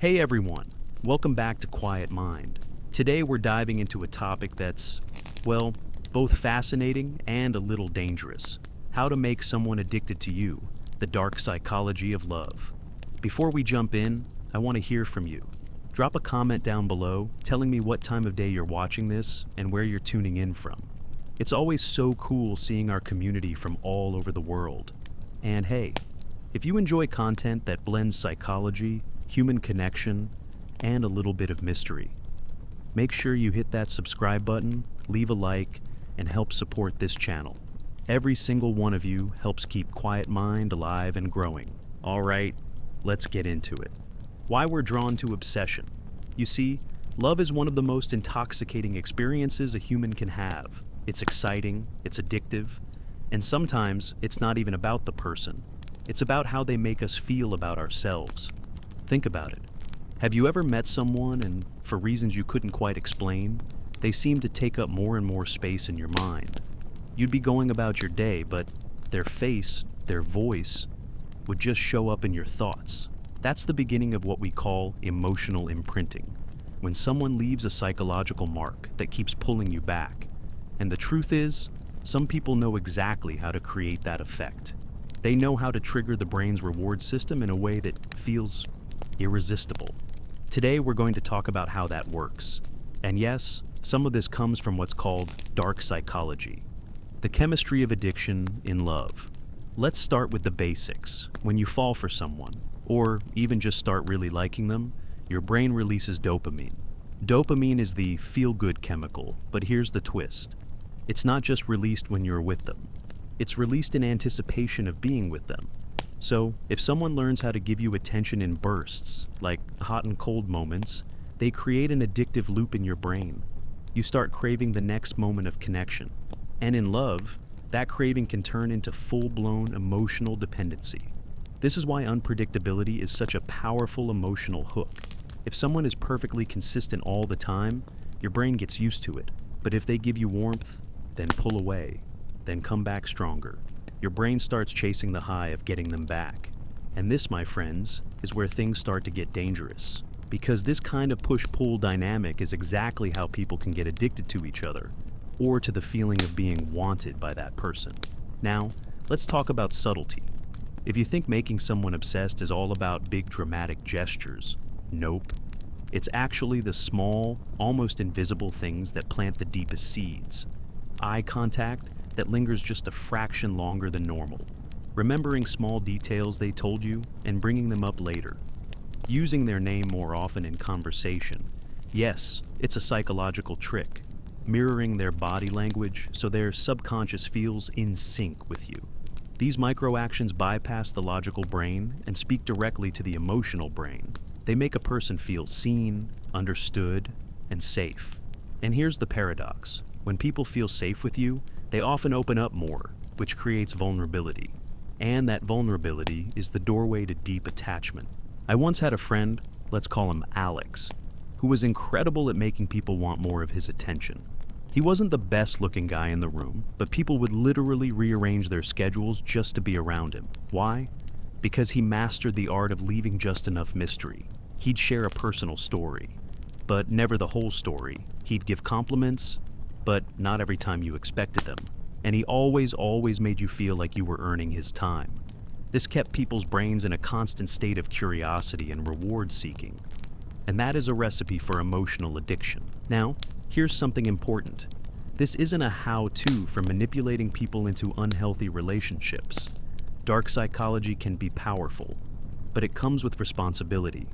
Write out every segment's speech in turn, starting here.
Hey everyone, welcome back to QuietMind. Today we're diving into a topic that's, well, both fascinating and a little dangerous. How to make someone addicted to you, the dark psychology of love. Before we jump in, I want to hear from you. Drop a comment down below telling me what time of day you're watching this and where you're tuning in from. It's always so cool seeing our community from all over the world. And hey, if you enjoy content that blends psychology, human connection, and a little bit of mystery, make sure you hit that subscribe button, leave a like, and help support this channel. Every single one of you helps keep QuietMind alive and growing. All right, let's get into it. Why we're drawn to obsession. You see, love is one of the most intoxicating experiences a human can have. It's exciting, it's addictive, and sometimes it's not even about the person. It's about how they make us feel about ourselves. Think about it. Have you ever met someone and, for reasons you couldn't quite explain, they seemed to take up more and more space in your mind? You'd be going about your day, but their face, their voice, would just show up in your thoughts. That's the beginning of what we call emotional imprinting, when someone leaves a psychological mark that keeps pulling you back. And the truth is, some people know exactly how to create that effect. They know how to trigger the brain's reward system in a way that feels irresistible. Today we're going to talk about how that works. And yes, some of this comes from what's called dark psychology, the chemistry of addiction in love. Let's start with the basics. When you fall for someone, or even just start really liking them, your brain releases dopamine. Dopamine is the feel-good chemical, but here's the twist. It's not just released when you're with them. It's released in anticipation of being with them. So, if someone learns how to give you attention in bursts, like hot and cold moments, they create an addictive loop in your brain. You start craving the next moment of connection. And in love, that craving can turn into full-blown emotional dependency. This is why unpredictability is such a powerful emotional hook. If someone is perfectly consistent all the time, your brain gets used to it. But if they give you warmth, then pull away, then come back stronger, your brain starts chasing the high of getting them back. And this, my friends, is where things start to get dangerous. Because this kind of push-pull dynamic is exactly how people can get addicted to each other, or to the feeling of being wanted by that person. Now, let's talk about subtlety. If you think making someone obsessed is all about big dramatic gestures, nope. It's actually the small, almost invisible things that plant the deepest seeds. Eye contact that lingers just a fraction longer than normal. Remembering small details they told you and bringing them up later. Using their name more often in conversation. Yes, it's a psychological trick. Mirroring their body language so their subconscious feels in sync with you. These micro-actions bypass the logical brain and speak directly to the emotional brain. They make a person feel seen, understood, and safe. And here's the paradox. When people feel safe with you, they often open up more, which creates vulnerability. And that vulnerability is the doorway to deep attachment. I once had a friend, let's call him Alex, who was incredible at making people want more of his attention. He wasn't the best looking guy in the room, but people would literally rearrange their schedules just to be around him. Why? Because he mastered the art of leaving just enough mystery. He'd share a personal story, but never the whole story. He'd give compliments, but not every time you expected them. And he always made you feel like you were earning his time. This kept people's brains in a constant state of curiosity and reward seeking. And that is a recipe for emotional addiction. Now, here's something important. This isn't a how-to for manipulating people into unhealthy relationships. Dark psychology can be powerful, but it comes with responsibility.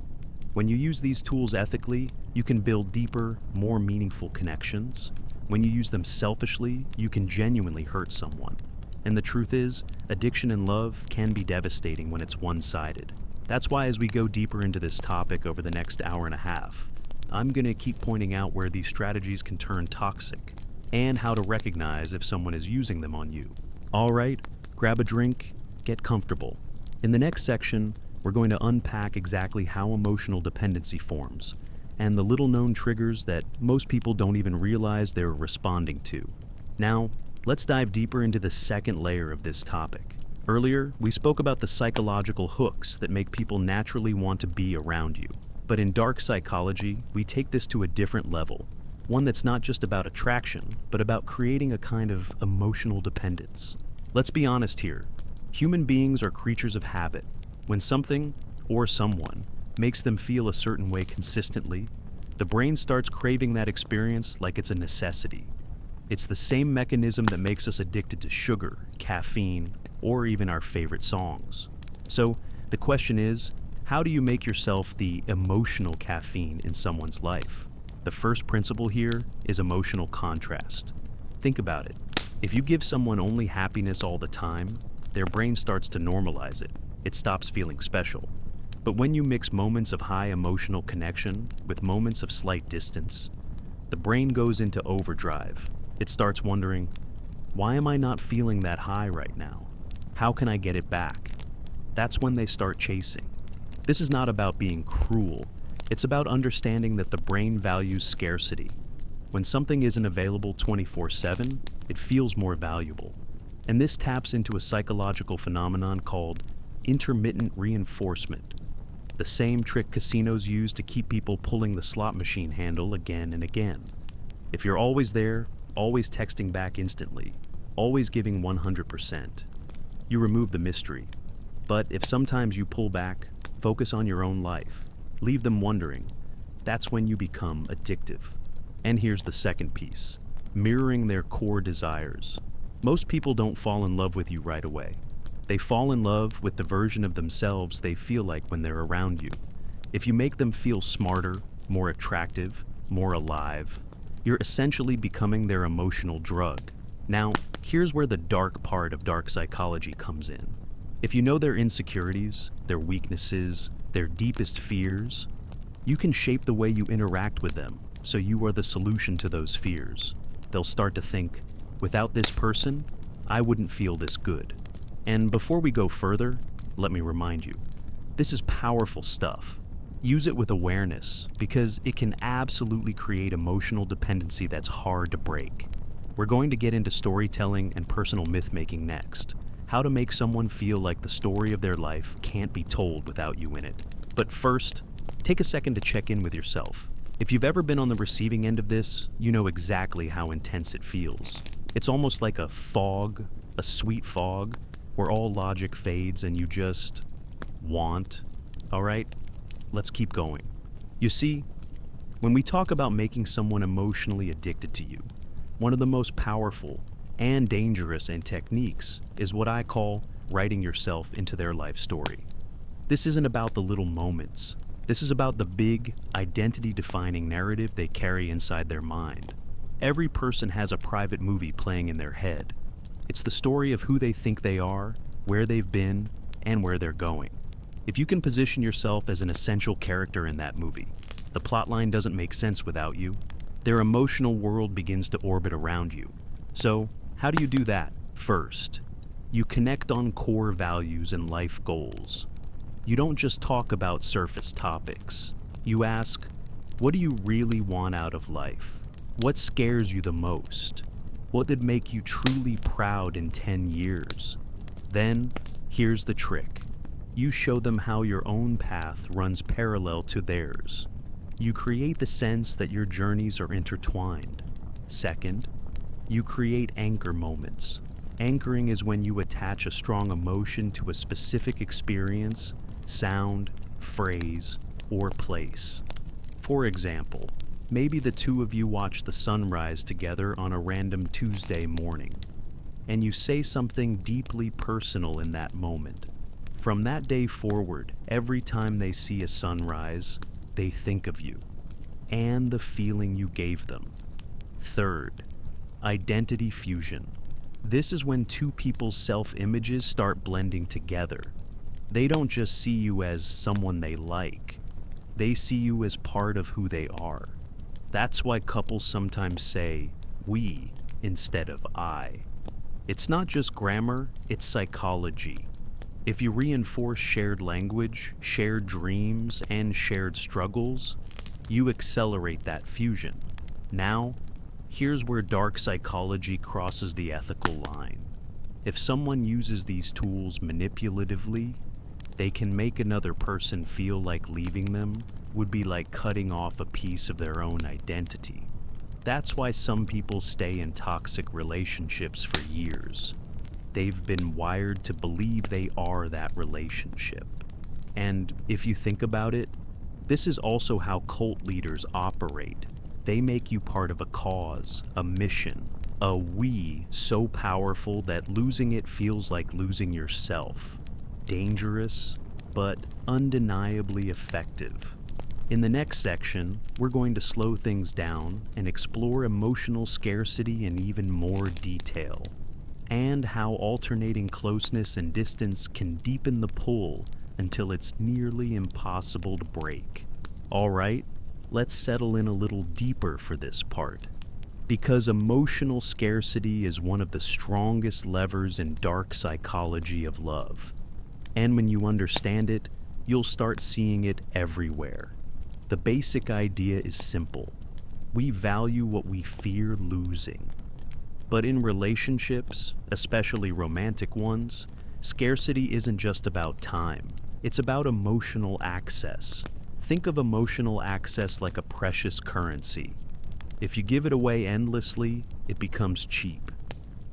When you use these tools ethically, you can build deeper, more meaningful connections. When you use them selfishly, you can genuinely hurt someone. And the truth is, addiction in love can be devastating when it's one-sided. That's why as we go deeper into this topic over the next hour and a half, I'm going to keep pointing out where these strategies can turn toxic, and how to recognize if someone is using them on you. All right, grab a drink, get comfortable. In the next section, we're going to unpack exactly how emotional dependency forms, and the little-known triggers that most people don't even realize they're responding to. Now, let's dive deeper into the second layer of this topic. Earlier, we spoke about the psychological hooks that make people naturally want to be around you. But in dark psychology, we take this to a different level, one that's not just about attraction, but about creating a kind of emotional dependence. Let's be honest here. Human beings are creatures of habit. When something, or someone, makes them feel a certain way consistently, the brain starts craving that experience like it's a necessity. It's the same mechanism that makes us addicted to sugar, caffeine, or even our favorite songs. So, the question is, how do you make yourself the emotional caffeine in someone's life? The first principle here is emotional contrast. Think about it. If you give someone only happiness all the time, their brain starts to normalize it. It stops feeling special. But when you mix moments of high emotional connection with moments of slight distance, the brain goes into overdrive. It starts wondering, why am I not feeling that high right now? How can I get it back? That's when they start chasing. This is not about being cruel. It's about understanding that the brain values scarcity. When something isn't available 24/7, it feels more valuable. And this taps into a psychological phenomenon called intermittent reinforcement, the same trick casinos use to keep people pulling the slot machine handle again and again. If you're always there, always texting back instantly, always giving 100%, you remove the mystery. But if sometimes you pull back, focus on your own life, leave them wondering, that's when you become addictive. And here's the second piece, mirroring their core desires. Most people don't fall in love with you right away. They fall in love with the version of themselves they feel like when they're around you. If you make them feel smarter, more attractive, more alive, you're essentially becoming their emotional drug. Now, here's where the dark part of dark psychology comes in. If you know their insecurities, their weaknesses, their deepest fears, you can shape the way you interact with them so you are the solution to those fears. They'll start to think, without this person, I wouldn't feel this good. And before we go further, let me remind you, this is powerful stuff. Use it with awareness because it can absolutely create emotional dependency that's hard to break. We're going to get into storytelling and personal myth-making next. How to make someone feel like the story of their life can't be told without you in it. But first, take a second to check in with yourself. If you've ever been on the receiving end of this, you know exactly how intense it feels. It's almost like a fog, a sweet fog, where all logic fades and you just want. All right, let's keep going. You see, when we talk about making someone emotionally addicted to you, one of the most powerful and dangerous in techniques is what I call writing yourself into their life story. This isn't about the little moments. This is about the big, identity-defining narrative they carry inside their mind. Every person has a private movie playing in their head. It's the story of who they think they are, where they've been, and where they're going. If you can position yourself as an essential character in that movie, the plotline doesn't make sense without you. Their emotional world begins to orbit around you. So, how do you do that? First, you connect on core values and life goals. You don't just talk about surface topics. You ask, what do you really want out of life? What scares you the most? What would make you truly proud in 10 years? Then, here's the trick. You show them how your own path runs parallel to theirs. You create the sense that your journeys are intertwined. Second, you create anchor moments. Anchoring is when you attach a strong emotion to a specific experience, sound, phrase, or place. For example, maybe the two of you watch the sunrise together on a random Tuesday morning, and you say something deeply personal in that moment. From that day forward, every time they see a sunrise, they think of you and the feeling you gave them. Third, identity fusion. This is when two people's self-images start blending together. They don't just see you as someone they like. They see you as part of who they are. That's why couples sometimes say we instead of I. It's not just grammar, it's psychology. If you reinforce shared language, shared dreams, and shared struggles, you accelerate that fusion. Now, here's where dark psychology crosses the ethical line. If someone uses these tools manipulatively, they can make another person feel like leaving them would be like cutting off a piece of their own identity. That's why some people stay in toxic relationships for years. They've been wired to believe they are that relationship. And if you think about it, this is also how cult leaders operate. They make you part of a cause, a mission, a we so powerful that losing it feels like losing yourself. Dangerous, but undeniably effective. In the next section, we're going to slow things down and explore emotional scarcity in even more detail, and how alternating closeness and distance can deepen the pull until it's nearly impossible to break. All right, let's settle in a little deeper for this part, because emotional scarcity is one of the strongest levers in dark psychology of love. And when you understand it, you'll start seeing it everywhere. The basic idea is simple. We value what we fear losing. But in relationships, especially romantic ones, scarcity isn't just about time. It's about emotional access. Think of emotional access like a precious currency. If you give it away endlessly, it becomes cheap.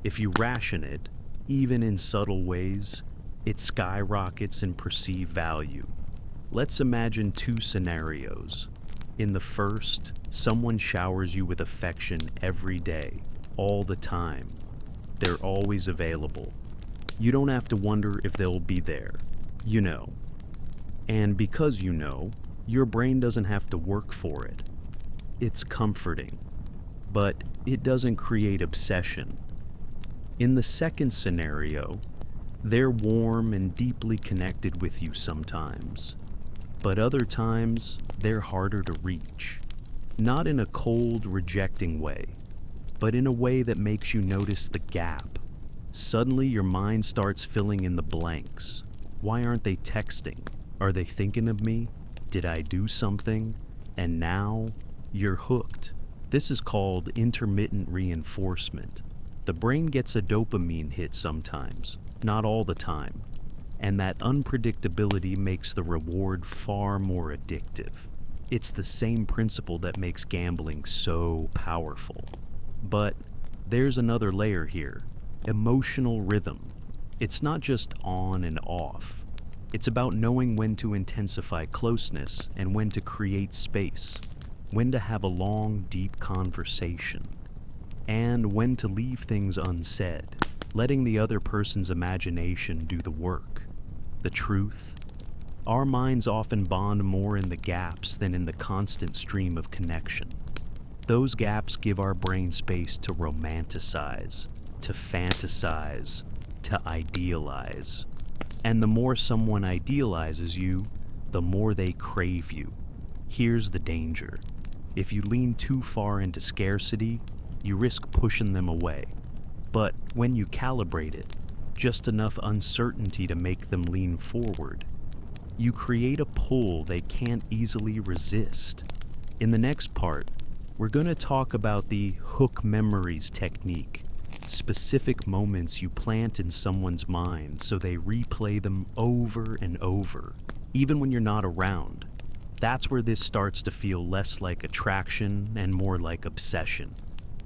If you ration it, even in subtle ways, it skyrockets in perceived value. Let's imagine two scenarios. In the first, someone showers you with affection every day, all the time. They're always available. You don't have to wonder if they'll be there. You know. And because you know, your brain doesn't have to work for it. It's comforting, but it doesn't create obsession. In the second scenario, they're warm and deeply connected with you sometimes, but other times they're harder to reach. Not in a cold, rejecting way, but in a way that makes you notice the gap. Suddenly your mind starts filling in the blanks. Why aren't they texting? Are they thinking of me? Did I do something? And now you're hooked. This is called intermittent reinforcement. The brain gets a dopamine hit sometimes, not all the time, and that unpredictability makes the reward far more addictive. It's the same principle that makes gambling so powerful. But there's another layer here, emotional rhythm. It's not just on and off. It's about knowing when to intensify closeness and when to create space, when to have a long, deep conversation, and when to leave things unsaid, letting the other person's imagination do the work. The truth? Our minds often bond more in the gaps than in the constant stream of connection. Those gaps give our brain space to romanticize, to fantasize, to idealize. And the more someone idealizes you, the more they crave you. Here's the danger. If you lean too far into scarcity, you risk pushing them away. But when you calibrate it, just enough uncertainty to make them lean forward, you create a pull they can't easily resist. In the next part, we're going to talk about the hook memories technique, specific moments you plant in someone's mind so they replay them over and over, even when you're not around. That's where this starts to feel less like attraction and more like obsession.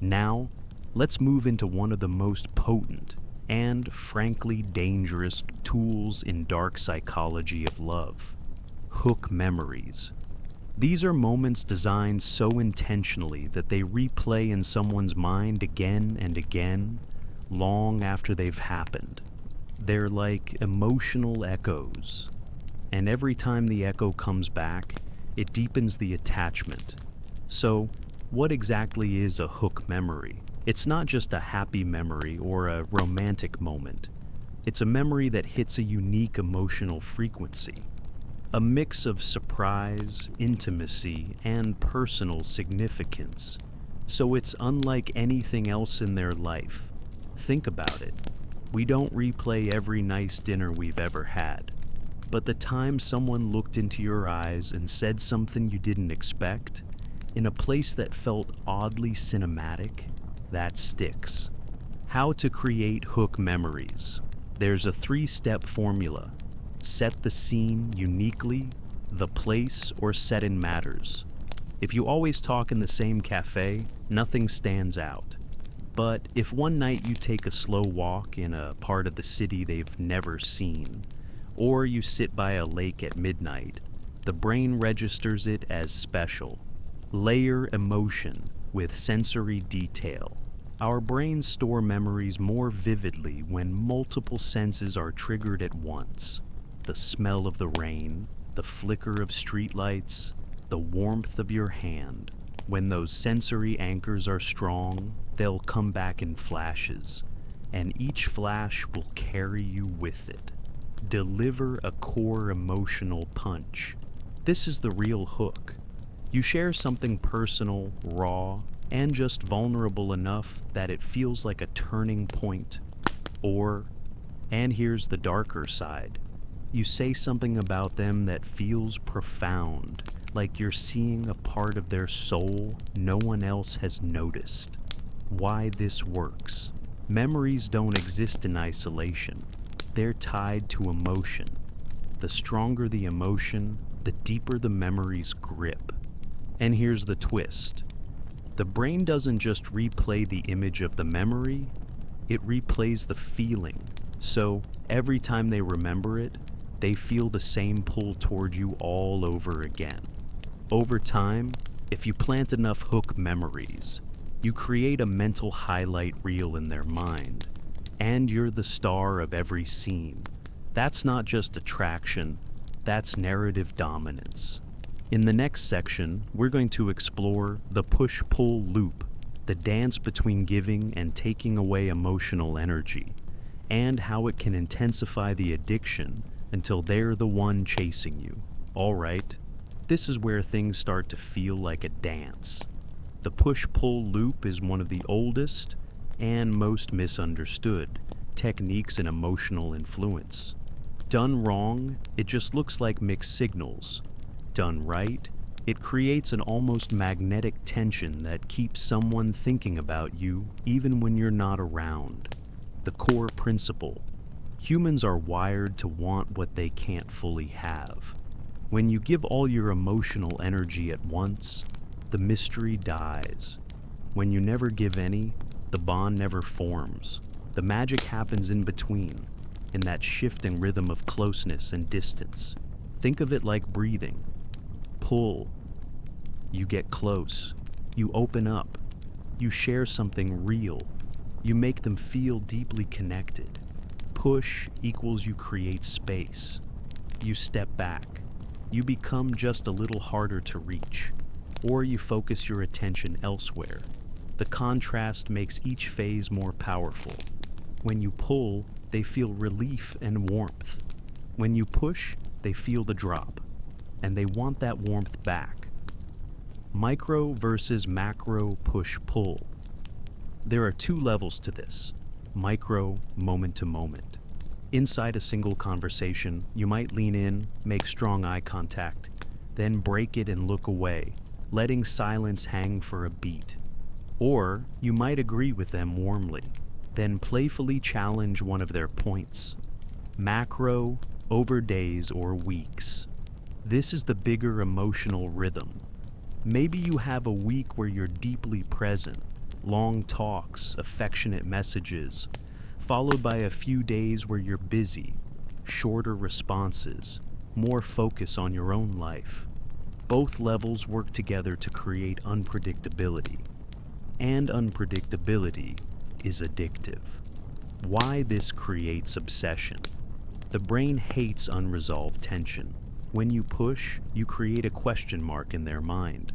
Now, let's move into one of the most potent and, frankly, dangerous tools in dark psychology of love: hook memories. These are moments designed so intentionally that they replay in someone's mind again and again, long after they've happened. They're like emotional echoes, and every time the echo comes back, it deepens the attachment. So, what exactly is a hook memory? It's not just a happy memory or a romantic moment. It's a memory that hits a unique emotional frequency. A mix of surprise, intimacy, and personal significance. So it's unlike anything else in their life. Think about it. We don't replay every nice dinner we've ever had. But the time someone looked into your eyes and said something you didn't expect, in a place that felt oddly cinematic, that sticks. How to create hook memories. There's a 3-step formula. Set the scene uniquely, The place or setting matters. If you always talk in the same cafe, nothing stands out. But if one night you take a slow walk in a part of the city they've never seen, or you sit by a lake at midnight, the brain registers it as special. Layer emotion with sensory detail. Our brains store memories more vividly when multiple senses are triggered at once. The smell of the rain, the flicker of streetlights, the warmth of your hand. When those sensory anchors are strong, they'll come back in flashes, and each flash will carry you with it. Deliver a core emotional punch. This is the real hook. You share something personal, raw, and just vulnerable enough that it feels like a turning point. Or, and here's the darker side, you say something about them that feels profound, like you're seeing a part of their soul no one else has noticed. Why this works. Memories don't exist in isolation. They're tied to emotion. The stronger the emotion, the deeper the memory's grip. And here's the twist. The brain doesn't just replay the image of the memory, it replays the feeling. So every time they remember it, they feel the same pull toward you all over again. Over time, if you plant enough hook memories, you create a mental highlight reel in their mind, and you're the star of every scene. That's not just attraction, that's narrative dominance. In the next section, we're going to explore the push-pull loop, the dance between giving and taking away emotional energy, and how it can intensify the addiction until they're the one chasing you. All right, this is where things start to feel like a dance. The push-pull loop is one of the oldest and most misunderstood techniques in emotional influence. Done wrong, it just looks like mixed signals. Done right, it creates an almost magnetic tension that keeps someone thinking about you even when you're not around. The core principle: humans are wired to want what they can't fully have. When you give all your emotional energy at once, the mystery dies. When you never give any, the bond never forms. The magic happens in between, in that shifting rhythm of closeness and distance. Think of it like breathing. Pull. You get close. You open up. You share something real. You make them feel deeply connected. Push equals you create space. You step back. You become just a little harder to reach. Or you focus your attention elsewhere. The contrast makes each phase more powerful. When you pull, they feel relief and warmth. When you push, they feel the drop, and they want that warmth back. Micro versus macro push-pull. There are two levels to this. Micro, moment to moment. Inside a single conversation, you might lean in, make strong eye contact, then break it and look away, letting silence hang for a beat. Or you might agree with them warmly, then playfully challenge one of their points. Macro, over days or weeks. This is the bigger emotional rhythm. Maybe you have a week where you're deeply present, long talks, affectionate messages, followed by a few days where you're busy, shorter responses, more focus on your own life. Both levels work together to create unpredictability. And unpredictability is addictive. Why this creates obsession? The brain hates unresolved tension. When you push, you create a question mark in their mind.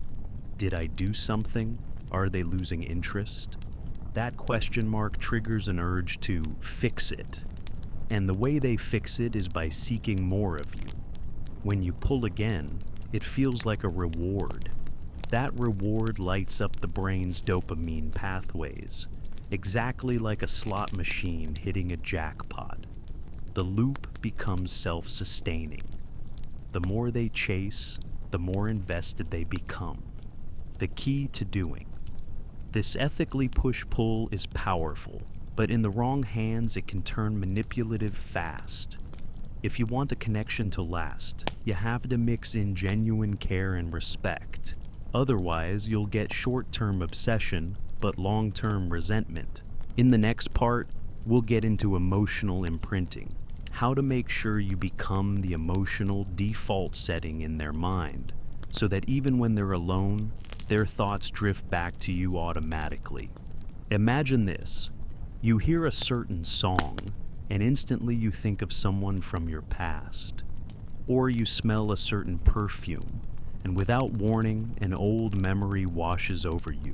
Did I do something? Are they losing interest? That question mark triggers an urge to fix it. And the way they fix it is by seeking more of you. When you pull again, it feels like a reward. That reward lights up the brain's dopamine pathways, exactly like a slot machine hitting a jackpot. The loop becomes self-sustaining. The more they chase, the more invested they become. The key to doing. This ethically push-pull is powerful, but in the wrong hands it can turn manipulative fast. If you want a connection to last, you have to mix in genuine care and respect. Otherwise, you'll get short-term obsession, but long-term resentment. In the next part, we'll get into emotional imprinting, how to make sure you become the emotional default setting in their mind, so that even when they're alone, their thoughts drift back to you automatically. Imagine this. You hear a certain song, and instantly you think of someone from your past. Or you smell a certain perfume, and without warning, an old memory washes over you,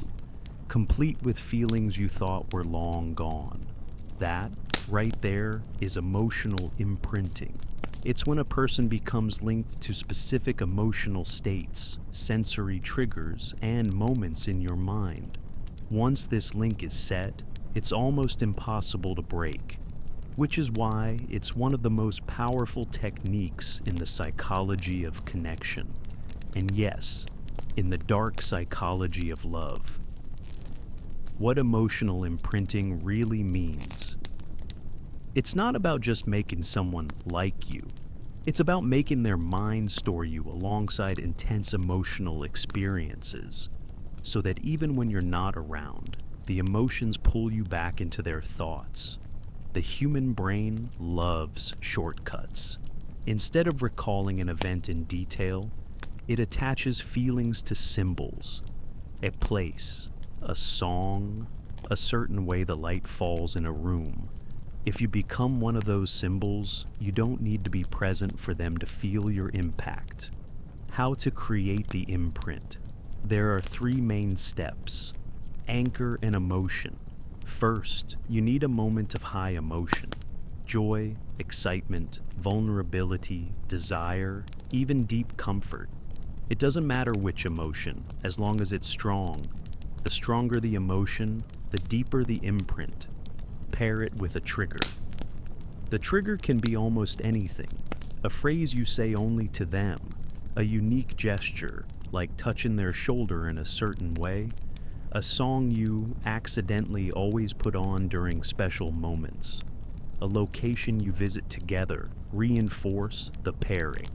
complete with feelings you thought were long gone. That, right there, is emotional imprinting. It's when a person becomes linked to specific emotional states, sensory triggers, and moments in your mind. Once this link is set, it's almost impossible to break, which is why it's one of the most powerful techniques in the psychology of connection. And yes, in the dark psychology of love. What emotional imprinting really means. It's not about just making someone like you. It's about making their mind store you alongside intense emotional experiences, so that even when you're not around, the emotions pull you back into their thoughts. The human brain loves shortcuts. Instead of recalling an event in detail, it attaches feelings to symbols, a place, a song, a certain way the light falls in a room. If you become one of those symbols, you don't need to be present for them to feel your impact. How to create the imprint. There are 3 main steps. Anchor an emotion. First, you need a moment of high emotion. Joy, excitement, vulnerability, desire, even deep comfort. It doesn't matter which emotion, as long as it's strong. The stronger the emotion, the deeper the imprint. Pair it with a trigger. The trigger can be almost anything. A phrase you say only to them, a unique gesture, like touching their shoulder in a certain way, a song you accidentally always put on during special moments, a location you visit together. Reinforce the pairing.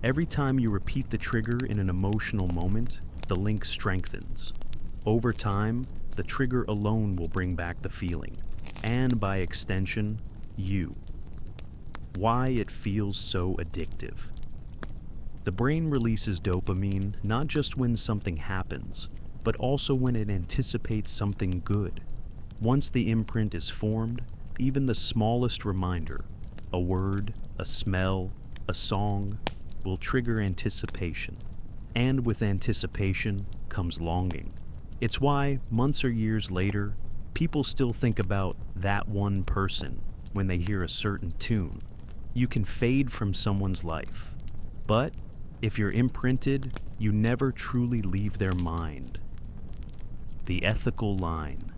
Every time you repeat the trigger in an emotional moment, the link strengthens. Over time, the trigger alone will bring back the feeling, and by extension, you. Why it feels so addictive. The brain releases dopamine not just when something happens, but also when it anticipates something good. Once the imprint is formed, even the smallest reminder, a word, a smell, a song, will trigger anticipation. And with anticipation comes longing. It's why, months or years later, people still think about that one person when they hear a certain tune. You can fade from someone's life, but if you're imprinted, you never truly leave their mind. The ethical line.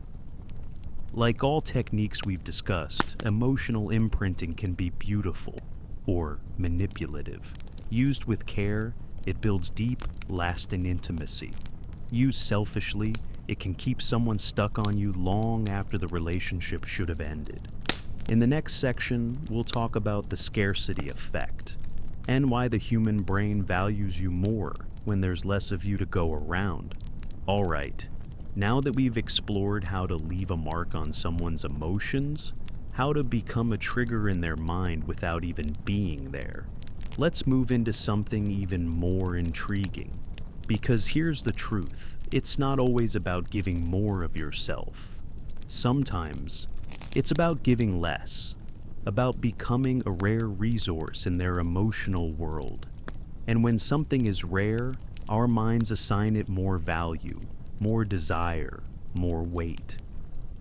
Like all techniques we've discussed, emotional imprinting can be beautiful or manipulative. Used with care, it builds deep, lasting intimacy. Used selfishly, it can keep someone stuck on you long after the relationship should have ended. In the next section, we'll talk about the scarcity effect and why the human brain values you more when there's less of you to go around. All right, now that we've explored how to leave a mark on someone's emotions, how to become a trigger in their mind without even being there, let's move into something even more intriguing. Because here's the truth, it's not always about giving more of yourself. Sometimes, it's about giving less, about becoming a rare resource in their emotional world. And when something is rare, our minds assign it more value, more desire, more weight.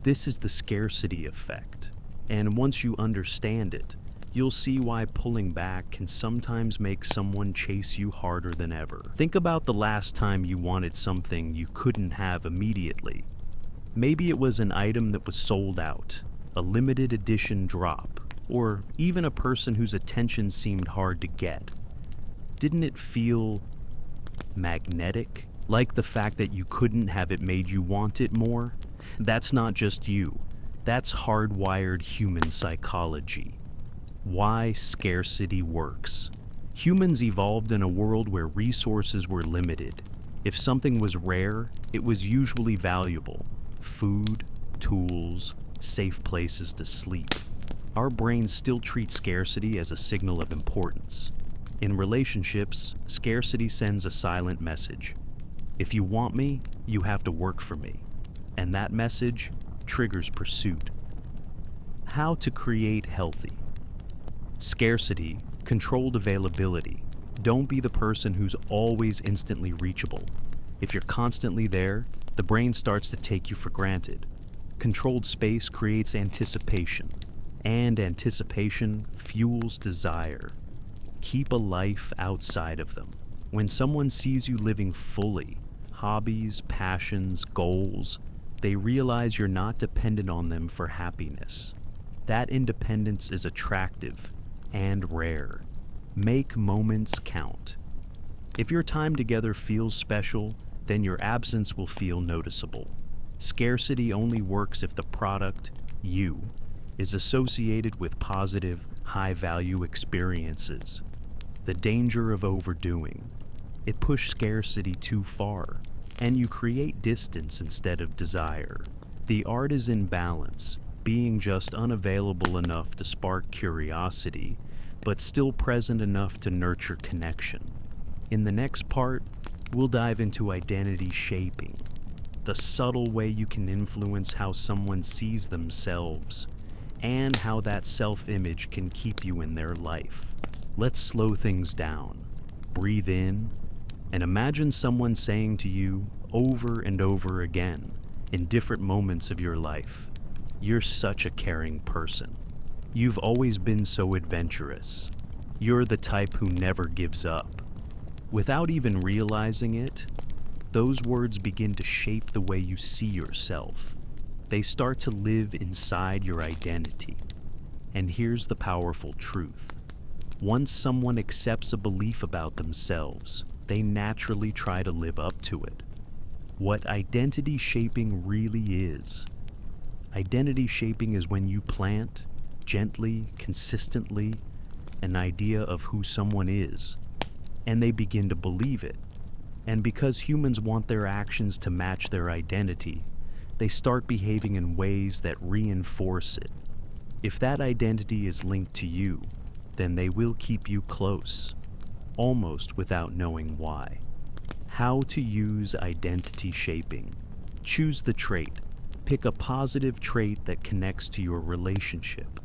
This is the scarcity effect. And once you understand it, you'll see why pulling back can sometimes make someone chase you harder than ever. Think about the last time you wanted something you couldn't have immediately. Maybe it was an item that was sold out, a limited edition drop, or even a person whose attention seemed hard to get. Didn't it feel magnetic? Like the fact that you couldn't have it made you want it more? That's not just you. That's hardwired human psychology. Why scarcity works. Humans evolved in a world where resources were limited. If something was rare, it was usually valuable. Food, tools, safe places to sleep. Our brains still treat scarcity as a signal of importance. In relationships, scarcity sends a silent message. If you want me, you have to work for me. And that message triggers pursuit. How to create healthy. Scarcity, controlled availability. Don't be the person who's always instantly reachable. If you're constantly there, the brain starts to take you for granted. Controlled space creates anticipation, and anticipation fuels desire. Keep a life outside of them. When someone sees you living fully, hobbies, passions, goals, they realize you're not dependent on them for happiness. That independence is attractive and rare. Make moments count. If your time together feels special, then your absence will feel noticeable. Scarcity only works if the product, you, is associated with positive, high-value experiences. The danger of overdoing. It pushes scarcity too far, and you create distance instead of desire. The art is in balance, being just unavailable enough to spark curiosity, but still present enough to nurture connection. In the next part, we'll dive into identity shaping, the subtle way you can influence how someone sees themselves, and how that self-image can keep you in their life. Let's slow things down, breathe in, and imagine someone saying to you over and over again, in different moments of your life, "You're such a caring person. You've always been so adventurous. You're the type who never gives up." Without even realizing it, those words begin to shape the way you see yourself. They start to live inside your identity. And here's the powerful truth. Once someone accepts a belief about themselves, they naturally try to live up to it. What identity shaping really is. Identity shaping is when you plant, gently, consistently, an idea of who someone is, and they begin to believe it. And because humans want their actions to match their identity, they start behaving in ways that reinforce it. If that identity is linked to you, then they will keep you close, almost without knowing why. How to use identity shaping. Choose the trait. Pick a positive trait that connects to your relationship.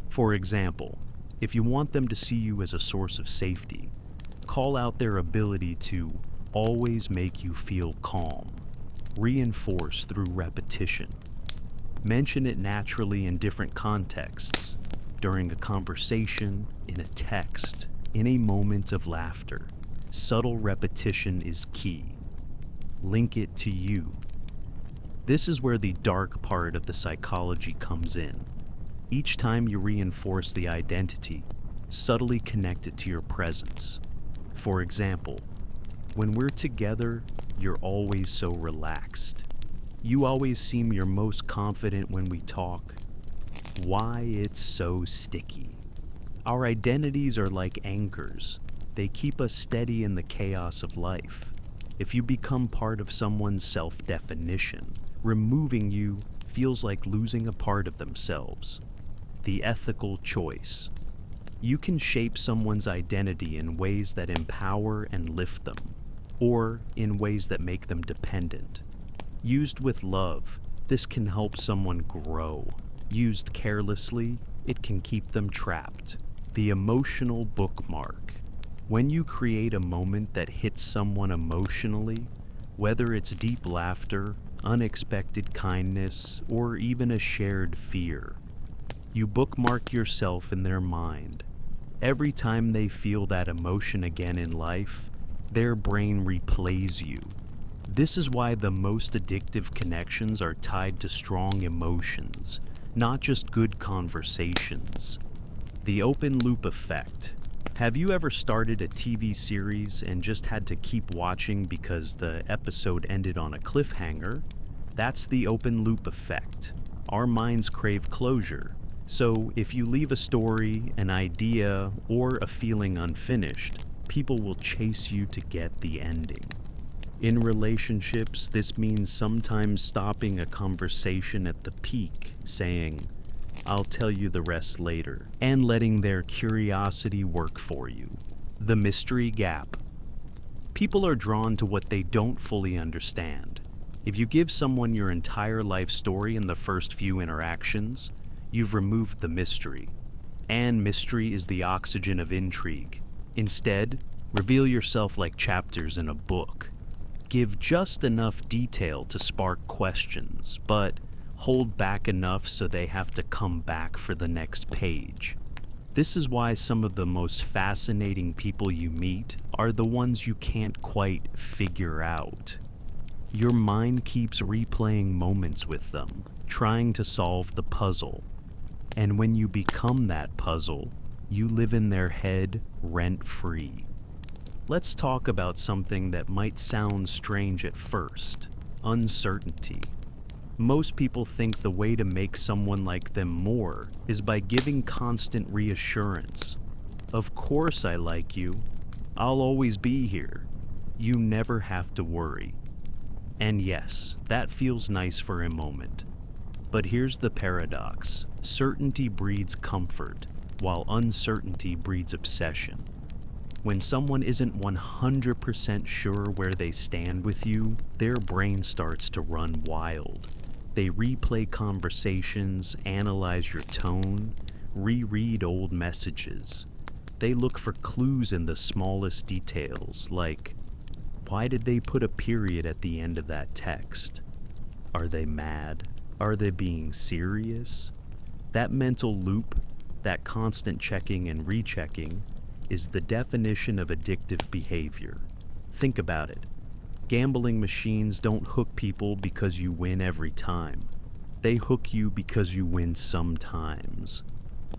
For example, if you want them to see you as a source of safety, call out their ability to always make you feel calm. Reinforce through repetition. Mention it naturally in different contexts, during a conversation, in a text, in a moment of laughter. Subtle repetition is key. Link it to you. This is where the dark part of the psychology comes in. Each time you reinforce the identity, subtly connect it to your presence. For example, when we're together, you're always so relaxed. You always seem your most confident when we talk. Why it's so sticky. Our identities are like anchors. They keep us steady in the chaos of life. If you become part of someone's self-definition, removing you feels like losing a part of themselves. The ethical choice. You can shape someone's identity in ways that empower and lift them, or in ways that make them dependent. Used with love, this can help someone grow. Used carelessly, it can keep them trapped. The emotional bookmark. When you create a moment that hits someone emotionally, whether it's deep laughter, unexpected kindness, or even a shared fear, you bookmark yourself in their mind. Every time they feel that emotion again in life, their brain replays you. This is why the most addictive connections are tied to strong emotions, not just good conversations. The open loop effect. Have you ever started a TV series and just had to keep watching because the episode ended on a cliffhanger? That's the open loop effect. Our minds crave closure. So, if you leave a story, an idea, or a feeling unfinished, people will chase you to get the ending. In relationships, this means sometimes stopping a conversation at the peak, saying, "I'll tell you the rest later," and letting their curiosity work for you. The mystery gap. People are drawn to what they don't fully understand. If you give someone your entire life story in the first few interactions, you've removed the mystery. And mystery is the oxygen of intrigue. Instead, reveal yourself like chapters in a book. Give just enough detail to spark questions, but hold back enough so they have to come back for the next page. This is why some of the most fascinating people you meet are the ones you can't quite figure out. Your mind keeps replaying moments with them, trying to solve the puzzle. And when you become that puzzle, you live in their head rent-free. Let's talk about something that might sound strange at first: uncertainty. Most people think the way to make someone like them more is by giving constant reassurance. "Of course I like you. I'll always be here. You never have to worry." And yes, that feels nice for a moment. But here's the paradox: certainty breeds comfort, while uncertainty breeds obsession. When someone isn't 100% sure where they stand with you, their brain starts to run wild. They replay conversations, analyze your tone, reread old messages. They look for clues in the smallest details, like, why did they put a period at the end of that text? Are they mad? Are they being serious? That mental loop, that constant checking and rechecking, is the definition of addictive behavior. Think about it. Gambling machines don't hook people because you win every time. They hook you because you win sometimes.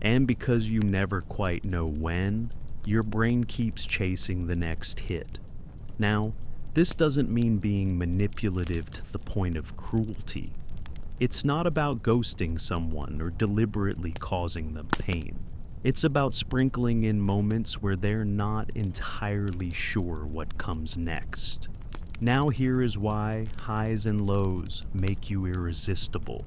And because you never quite know when, your brain keeps chasing the next hit. Now, this doesn't mean being manipulative to the point of cruelty. It's not about ghosting someone or deliberately causing them pain. It's about sprinkling in moments where they're not entirely sure what comes next. Now here is why highs and lows make you irresistible.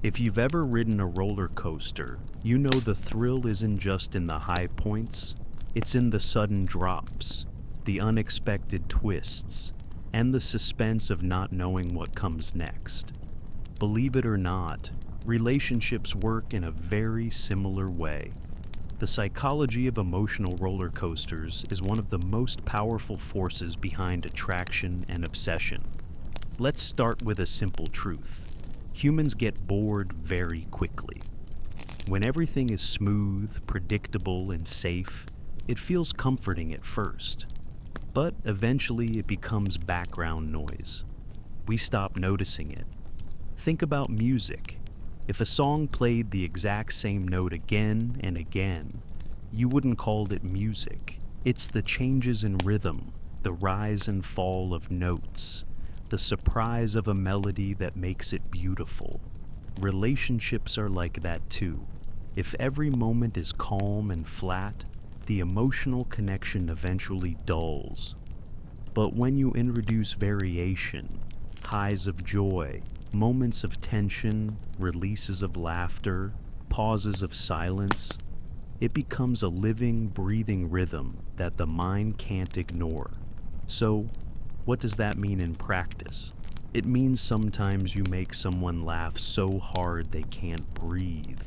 If you've ever ridden a roller coaster, you know the thrill isn't just in the high points, it's in the sudden drops, the unexpected twists, and the suspense of not knowing what comes next. Believe it or not, relationships work in a very similar way. The psychology of emotional roller coasters is one of the most powerful forces behind attraction and obsession. Let's start with a simple truth. Humans get bored very quickly. When everything is smooth, predictable, and safe, it feels comforting at first. But eventually it becomes background noise. We stop noticing it. Think about music. If a song played the exact same note again and again, you wouldn't call it music. It's the changes in rhythm, the rise and fall of notes, the surprise of a melody that makes it beautiful. Relationships are like that too. If every moment is calm and flat, the emotional connection eventually dulls. But when you introduce variation, highs of joy, moments of tension, releases of laughter, pauses of silence, it becomes a living, breathing rhythm that the mind can't ignore. So, what does that mean in practice? It means sometimes you make someone laugh so hard they can't breathe,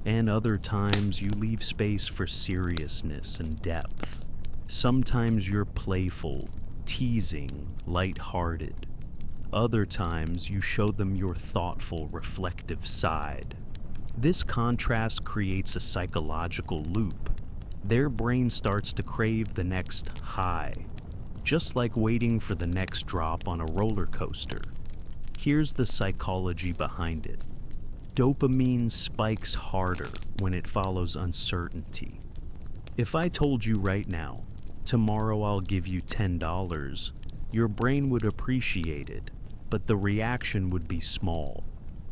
and other times you leave space for seriousness and depth. Sometimes you're playful, teasing, lighthearted. Other times you show them your thoughtful, reflective side. This contrast creates a psychological loop. Their brain starts to crave the next high, just like waiting for the next drop on a roller coaster. Here's the psychology behind it. Dopamine spikes harder when it follows uncertainty. If I told you right now, tomorrow I'll give you $10, your brain would appreciate it, but the reaction would be small.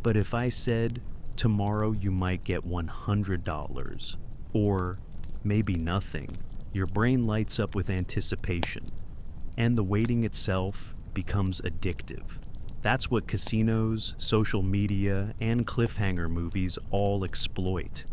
But if I said, Tomorrow you might get $100, or maybe nothing. Your brain lights up with anticipation, and the waiting itself becomes addictive. That's what casinos, social media, and cliffhanger movies all exploit.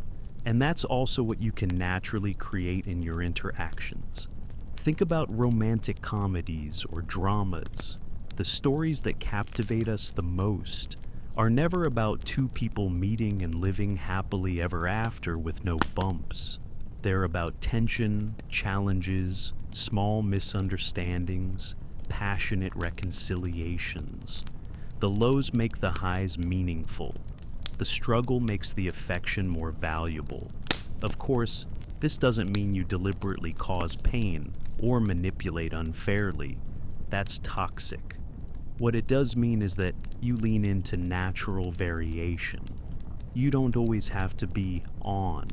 And that's also what you can naturally create in your interactions. Think about romantic comedies or dramas. The stories that captivate us the most are never about two people meeting and living happily ever after with no bumps. They're about tension, challenges, small misunderstandings, passionate reconciliations. The lows make the highs meaningful. The struggle makes the affection more valuable. Of course, this doesn't mean you deliberately cause pain or manipulate unfairly. That's toxic. What it does mean is that you lean into natural variation. You don't always have to be on.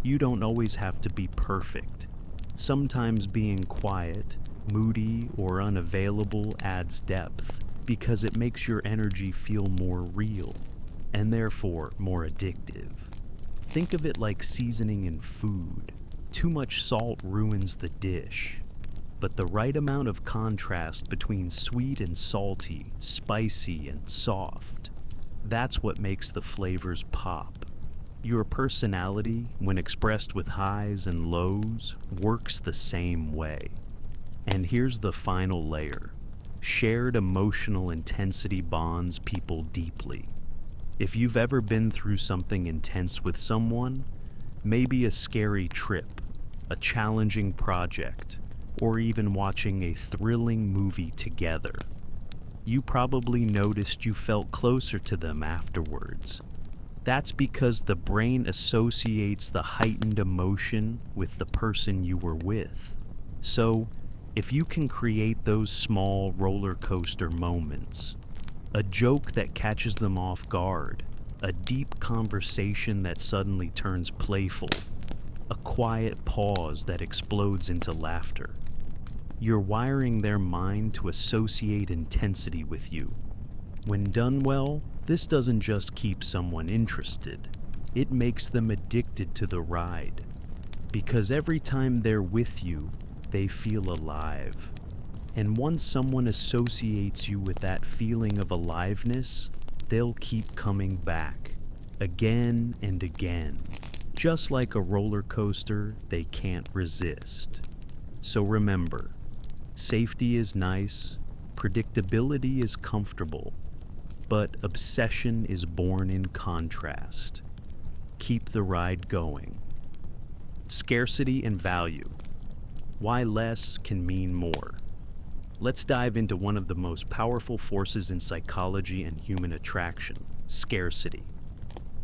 You don't always have to be perfect. Sometimes being quiet, moody, or unavailable adds depth because it makes your energy feel more real, and therefore more addictive. Think of it like seasoning in food. Too much salt ruins the dish, but the right amount of contrast between sweet and salty, spicy and soft, that's what makes the flavors pop. Your personality, when expressed with highs and lows, works the same way. And here's the final layer. Shared emotional intensity bonds people deeply. If you've ever been through something intense with someone, maybe a scary trip, a challenging project, or even watching a thrilling movie together, you probably noticed you felt closer to them afterwards. That's because the brain associates the heightened emotion with the person you were with. So, if you can create those small roller coaster moments, a joke that catches them off guard, a deep conversation that suddenly turns playful, a quiet pause that explodes into laughter, you're wiring their mind to associate intensity with you. When done well, this doesn't just keep someone interested, it makes them addicted to the ride. Because every time they're with you, they feel alive. And once someone associates you with that feeling of aliveness, they'll keep coming back, again and again. Just like a roller coaster, they can't resist. So remember, safety is nice, predictability is comfortable, but obsession is born in contrast. Keep the ride going. Scarcity and value. Why less can mean more. Let's dive into one of the most powerful forces in psychology and human attraction, scarcity.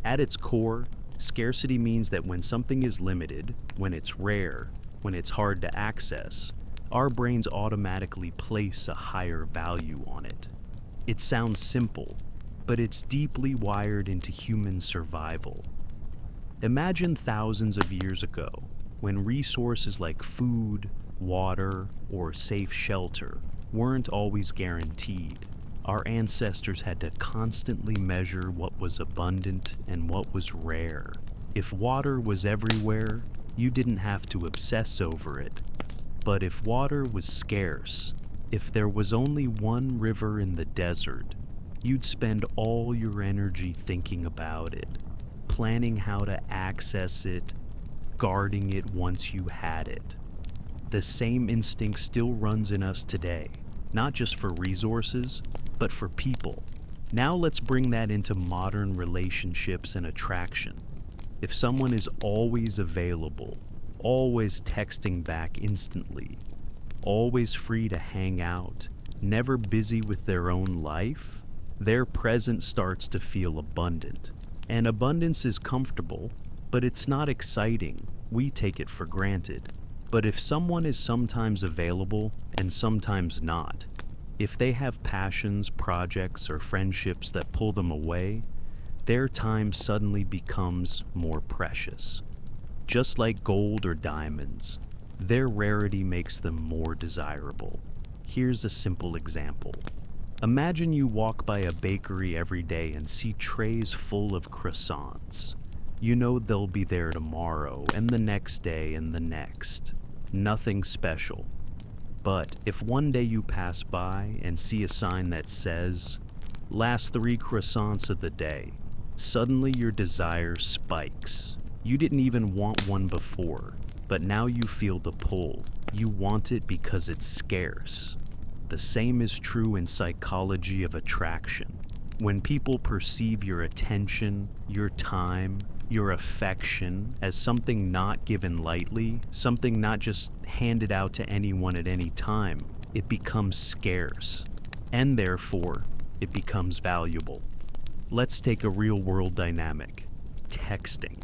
At its core, scarcity means that when something is limited, when it's rare, when it's hard to access, our brains automatically place a higher value on it. It sounds simple, but it's deeply wired into human survival. Imagine thousands of years ago, when resources like food, water, or safe shelter weren't always guaranteed. Our ancestors had to constantly measure what was abundant and what was rare. If water was everywhere, you didn't have to obsess over it. But if water was scarce, if there was only one river in the desert, you'd spend all your energy thinking about it, planning how to access it, guarding it once you had it. The same instinct still runs in us today, not just for resources, but for people. Now let's bring that into modern relationships and attraction. If someone is always available, always texting back instantly, always free to hang out, never busy with their own life, their presence starts to feel abundant. And abundance is comfortable, but it's not exciting. We take it for granted. But if someone is sometimes available and sometimes not, if they have passions, projects, or friendships that pull them away, their time suddenly becomes more precious. Just like gold or diamonds, their rarity makes them more desirable. Here's a simple example. Imagine you walk by a bakery every day and see trays full of croissants. You know they'll be there tomorrow and the next day and the next. Nothing special. But if one day you pass by and see a sign that says, "Last 3 croissants of the day," suddenly your desire spikes. You didn't even want one before, but now you feel the pull. You want it because it's scarce. The same is true in psychology of attraction. When people perceive your attention, your time, your affection as something not given lightly, something not just handed out to anyone at any time, it becomes scarce, and therefore, it becomes valuable. Let's take a real-world dynamic: texting.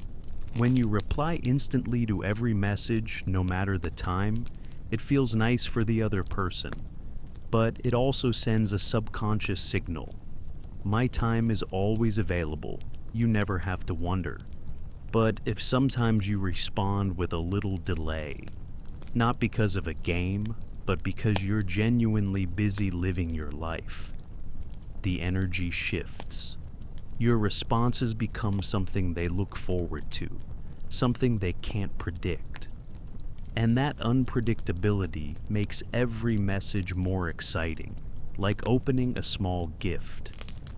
When you reply instantly to every message, no matter the time, it feels nice for the other person. But it also sends a subconscious signal. My time is always available. You never have to wonder. But if sometimes you respond with a little delay, not because of a game, but because you're genuinely busy living your life, the energy shifts. Your responses become something they look forward to, something they can't predict. And that unpredictability makes every message more exciting, like opening a small gift.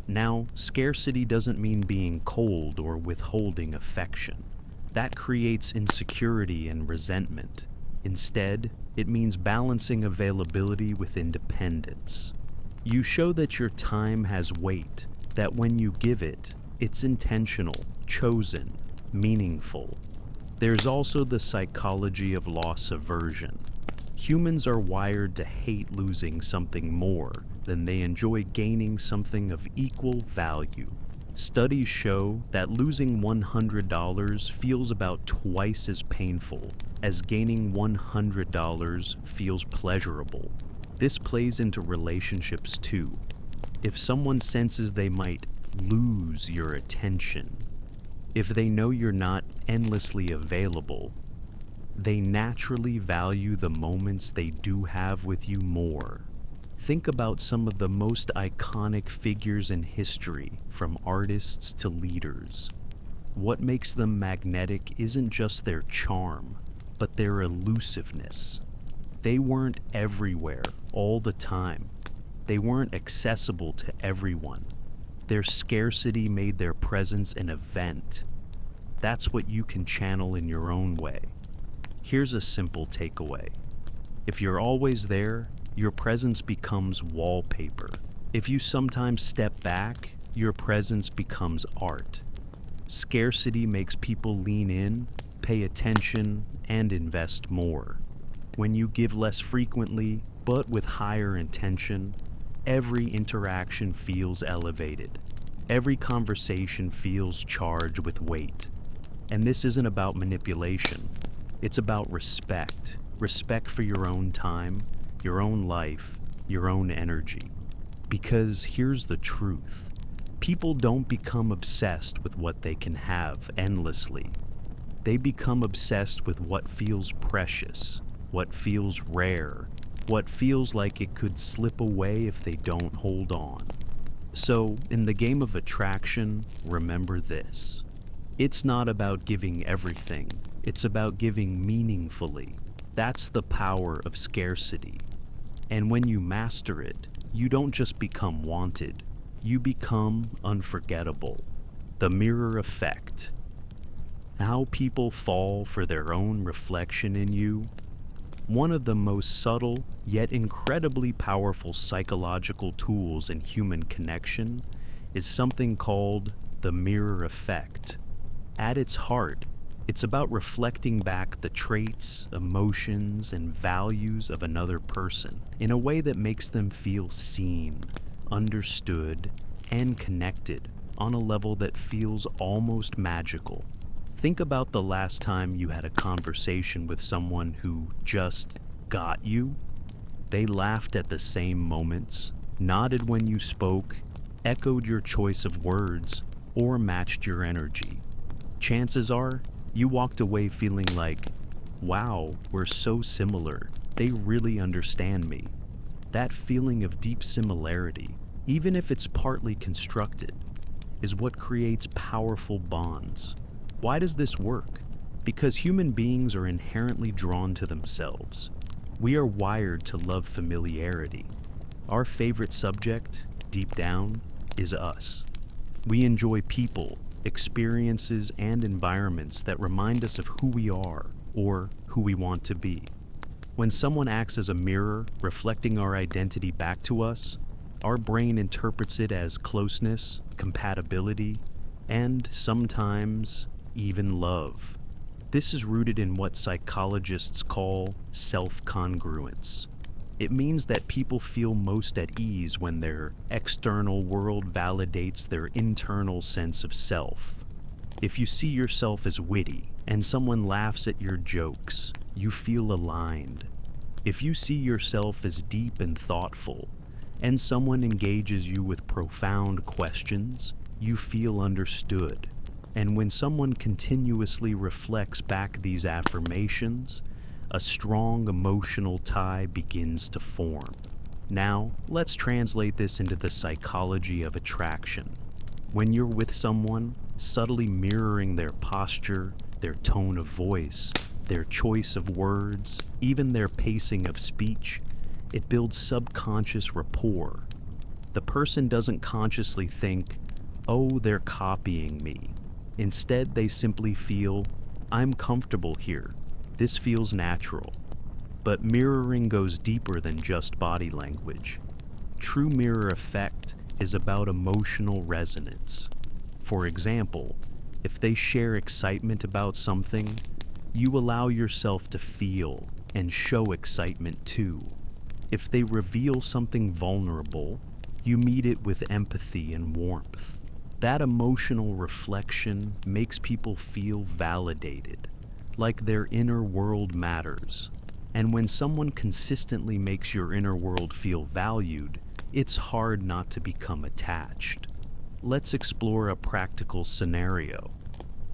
Now, scarcity doesn't mean being cold or withholding affection. That creates insecurity and resentment. Instead, it means balancing availability with independence. You show that your time has weight, that when you give it, it's intentional, chosen, meaningful. There's also the psychology of loss aversion. Humans are wired to hate losing something more than they enjoy gaining something of equal value. Studies show that losing $100 feels about twice as painful as gaining $100 feels pleasurable. This plays into relationships too. If someone senses they might lose your attention, if they know you're not endlessly available, they naturally value the moments they do have with you more. Think about some of the most iconic figures in history, from artists to leaders. What makes them magnetic isn't just their charm, but their elusiveness. They weren't everywhere all the time. They weren't accessible to everyone. Their scarcity made their presence an event. That's what you can channel in your own way. Here's a simple takeaway. If you're always there, your presence becomes wallpaper. If you sometimes step back, your presence becomes art. Scarcity makes people lean in, pay attention, and invest more. When you give less frequently, but with higher intention, every interaction feels elevated. Every conversation feels charged with weight. And this isn't about manipulation. It's about respect. Respect for your own time, your own life, your own energy. Because here's the truth. People don't become obsessed with what they can have endlessly. They become obsessed with what feels precious, what feels rare, what feels like it could slip away if they don't hold on. So, in the game of attraction, remember this. It's not about giving everything. It's about giving meaningfully. That's the power of scarcity. And when you master it, you don't just become wanted. You become unforgettable. The mirror effect. How people fall for their own reflection in you. One of the most subtle, yet incredibly powerful psychological tools in human connection is something called the mirror effect. At its heart, it's about reflecting back the traits, emotions, and values of another person in a way that makes them feel seen, understood, and connected on a level that feels almost magical. Think about the last time you had a conversation with someone who just got you. They laughed at the same moments, nodded when you spoke, echoed your choice of words, or matched your energy. Chances are, you walked away feeling like, wow, we're so similar. They really understand me. That feeling of deep similarity, even if it's partly constructed, is what creates powerful bonds. Why does this work? Because human beings are inherently drawn to themselves. We are wired to love familiarity. Our favorite subject, deep down, is us. We enjoy people, experiences, and environments that remind us of who we are or who we want to be. When someone acts as a mirror, reflecting our identity back to us, our brain interprets it as closeness, compatibility, and sometimes even love. This is rooted in what psychologists call self-congruence. It means that people feel most at ease when their external world validates their internal sense of self. If you see yourself as witty and someone laughs at your jokes, you feel aligned. If you see yourself as deep and thoughtful and someone engages you with profound questions, you feel understood. And when someone continuously reflects back these affirmations, a strong emotional tie begins to form. Now, let's translate this into the psychology of attraction. When you're with someone, subtly mirroring their posture, their tone of voice, their choice of words, even their pacing of speech, it builds subconscious rapport. The person doesn't consciously think, "Oh, they're copying me." Instead, they simply feel, "I'm comfortable here. This feels natural." But mirroring goes deeper than just body language. True mirror effect is about emotional resonance. For example, if they share excitement about something, you allow yourself to feel and show excitement too. If they reveal something vulnerable, you meet it with empathy and warmth. That emotional reflection makes people feel validated, like their inner world matters. And when someone consistently makes your inner world feel valued, it's hard not to become attached. Let's explore a practical scenario.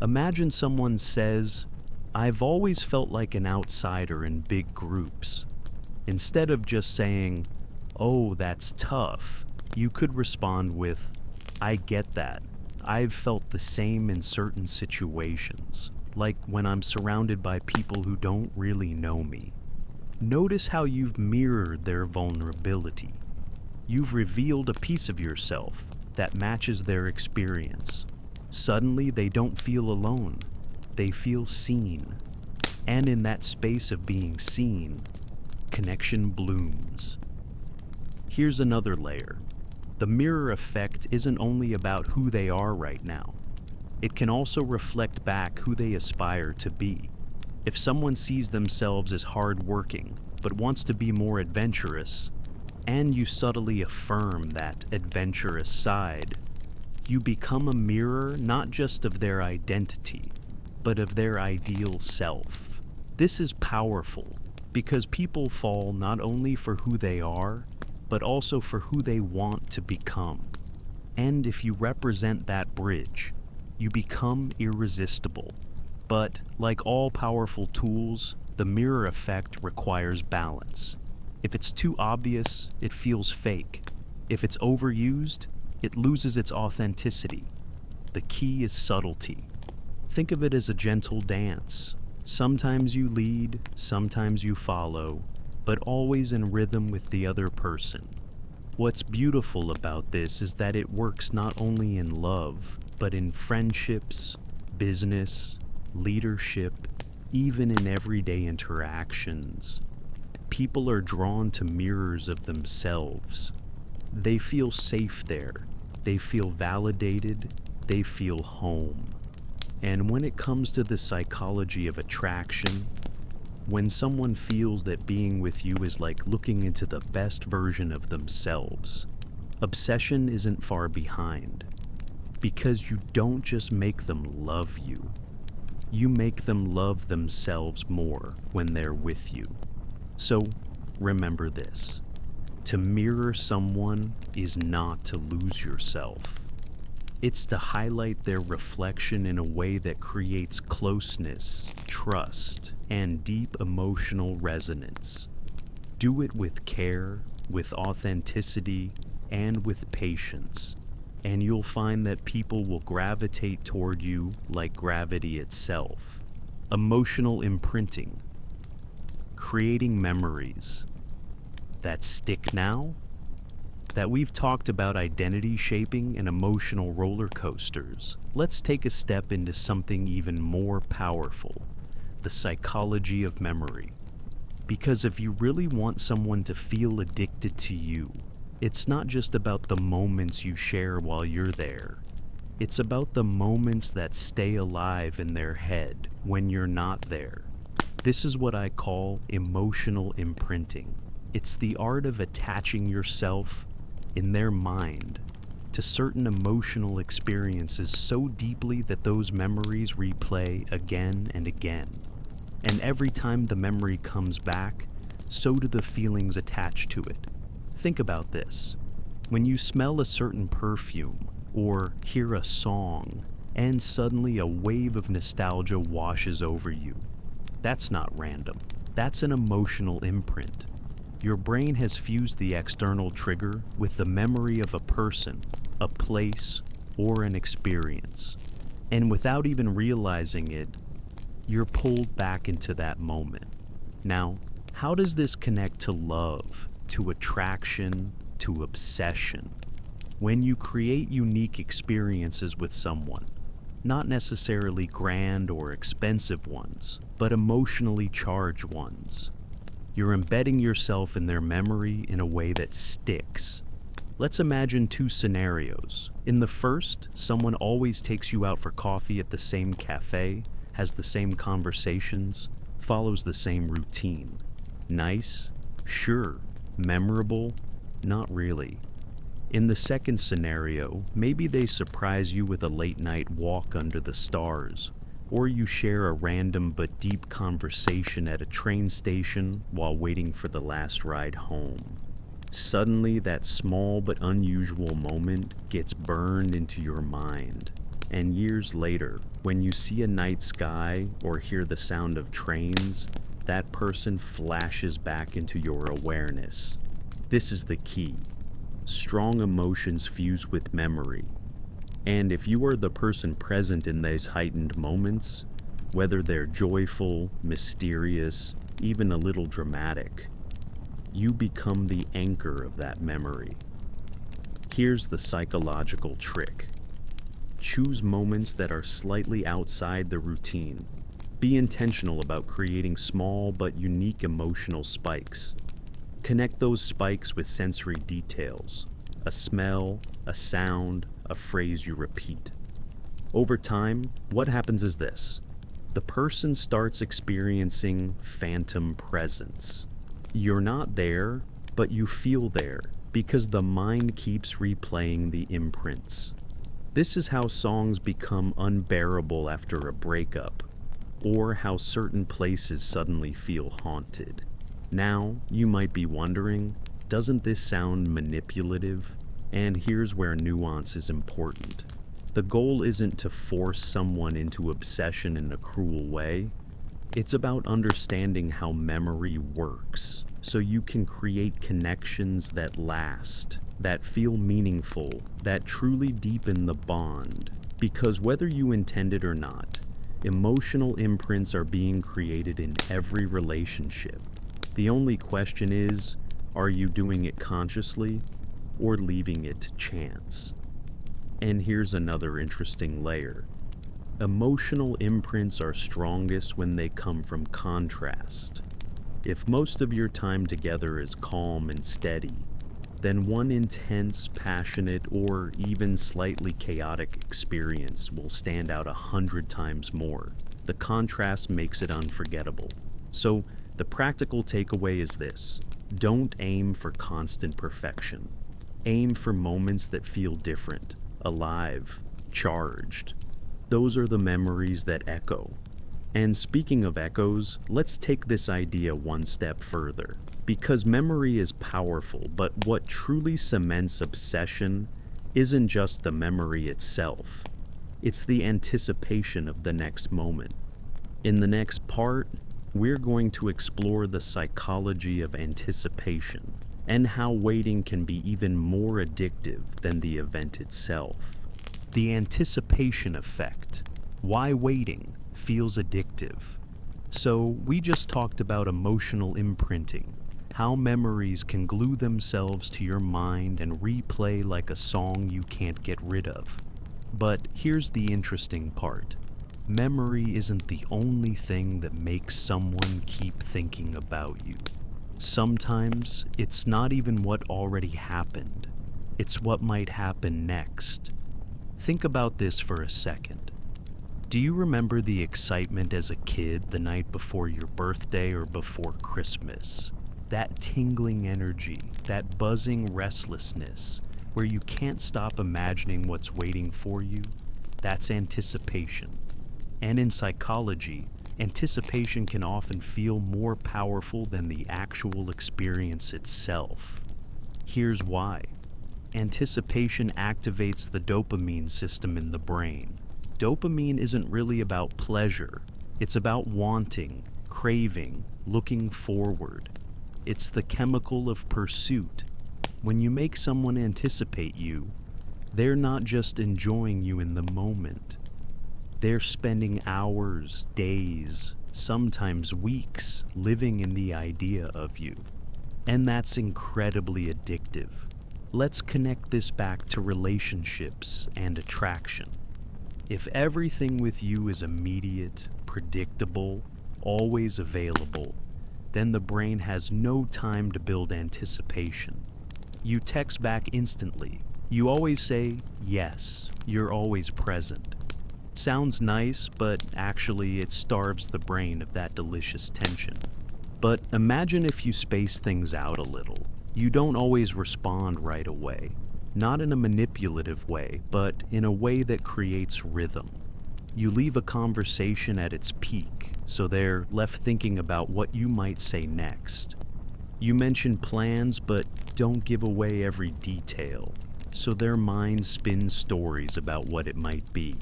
Imagine someone says, "I've always felt like an outsider in big groups." Instead of just saying, "Oh, that's tough," you could respond with, "I get that. I've felt the same in certain situations, like when I'm surrounded by people who don't really know me." Notice how you've mirrored their vulnerability. You've revealed a piece of yourself that matches their experience. Suddenly, they don't feel alone. They feel seen. And in that space of being seen, connection blooms. Here's another layer. The mirror effect isn't only about who they are right now. It can also reflect back who they aspire to be. If someone sees themselves as hardworking, but wants to be more adventurous, and you subtly affirm that adventurous side, you become a mirror not just of their identity, but of their ideal self. This is powerful because people fall not only for who they are, but also for who they want to become. And if you represent that bridge, you become irresistible. But, like all powerful tools, the mirror effect requires balance. If it's too obvious, it feels fake. If it's overused, it loses its authenticity. The key is subtlety. Think of it as a gentle dance. Sometimes you lead, sometimes you follow, but always in rhythm with the other person. What's beautiful about this is that it works not only in love, but in friendships, business, leadership, even in everyday interactions. People are drawn to mirrors of themselves. They feel safe there. They feel validated. They feel home. And when it comes to the psychology of attraction, when someone feels that being with you is like looking into the best version of themselves, obsession isn't far behind. Because you don't just make them love you, you make them love themselves more when they're with you. So remember this: to mirror someone is not to lose yourself. It's to highlight their reflection in a way that creates closeness, trust, and deep emotional resonance. Do it with care, with authenticity, and with patience. And you'll find that people will gravitate toward you like gravity itself. Emotional imprinting, creating memories that stick now, that we've talked about identity shaping and emotional roller coasters. Let's take a step into something even more powerful, the psychology of memory. Because if you really want someone to feel addicted to you, it's not just about the moments you share while you're there. It's about the moments that stay alive in their head when you're not there. This is what I call emotional imprinting. It's the art of attaching yourself in their mind to certain emotional experiences so deeply that those memories replay again and again. And every time the memory comes back, so do the feelings attached to it. Think about this. When you smell a certain perfume or hear a song, and suddenly a wave of nostalgia washes over you, that's not random. That's an emotional imprint. Your brain has fused the external trigger with the memory of a person, a place, or an experience. And without even realizing it, you're pulled back into that moment. Now, how does this connect to love, to attraction, to obsession? When you create unique experiences with someone, not necessarily grand or expensive ones, but emotionally charged ones, you're embedding yourself in their memory in a way that sticks. Let's imagine two scenarios. In the first, someone always takes you out for coffee at the same cafe, has the same conversations, follows the same routine. Nice? Sure. Memorable? Not really. In the second scenario, maybe they surprise you with a late-night walk under the stars, or you share a random but deep conversation at a train station while waiting for the last ride home. Suddenly, that small but unusual moment gets burned into your mind. And years later, when you see a night sky or hear the sound of trains, that person flashes back into your awareness. This is the key. Strong emotions fuse with memory. And if you are the person present in those heightened moments, whether they're joyful, mysterious, even a little dramatic, you become the anchor of that memory. Here's the psychological trick. Choose moments that are slightly outside the routine. Be intentional about creating small but unique emotional spikes. Connect those spikes with sensory details, a smell, a sound, a phrase you repeat. Over time, what happens is this. The person starts experiencing phantom presence. You're not there, but you feel there because the mind keeps replaying the imprints. This is how songs become unbearable after a breakup, or how certain places suddenly feel haunted. Now, you might be wondering, doesn't this sound manipulative? And here's where nuance is important. The goal isn't to force someone into obsession in a cruel way. It's about understanding how memory works, so you can create connections that last, that feel meaningful, that truly deepen the bond. Because whether you intend it or not, emotional imprints are being created in every relationship. The only question is, are you doing it consciously or leaving it to chance? And here's another interesting layer. Emotional imprints are strongest when they come from contrast. If most of your time together is calm and steady, then one intense, passionate, or even slightly chaotic experience will stand out 100 times more. The contrast makes it unforgettable. So, the practical takeaway is this. Don't aim for constant perfection. Aim for moments that feel different, alive, charged. Those are the memories that echo. And speaking of echoes, let's take this idea one step further. Because memory is powerful, but what truly cements obsession isn't just the memory itself. It's the anticipation of the next moment. In the next part, we're going to explore the psychology of anticipation and how waiting can be even more addictive than the event itself. The anticipation effect. Why waiting feels addictive. So, we just talked about emotional imprinting, how memories can glue themselves to your mind and replay like a song you can't get rid of. But here's the interesting part. Memory isn't the only thing that makes someone keep thinking about you. Sometimes it's not even what already happened, it's what might happen next. Think about this for a second. Do you remember the excitement as a kid the night before your birthday or before Christmas? That tingling energy, that buzzing restlessness, where you can't stop imagining what's waiting for you? That's anticipation. And in psychology, anticipation can often feel more powerful than the actual experience itself. Here's why. Anticipation activates the dopamine system in the brain. Dopamine isn't really about pleasure. It's about wanting, craving, looking forward. It's the chemical of pursuit. When you make someone anticipate you, they're not just enjoying you in the moment. They're spending hours, days, sometimes weeks living in the idea of you. And that's incredibly addictive. Let's connect this back to relationships and attraction. If everything with you is immediate, predictable, always available, then the brain has no time to build anticipation. You text back instantly. You always say, yes, you're always present. Sounds nice, but actually it starves the brain of that delicious tension. But imagine if you space things out a little. You don't always respond right away. Not in a manipulative way, but in a way that creates rhythm. You leave a conversation at its peak, so they're left thinking about what you might say next. You mention plans, but don't give away every detail, so their mind spins stories about what it might be.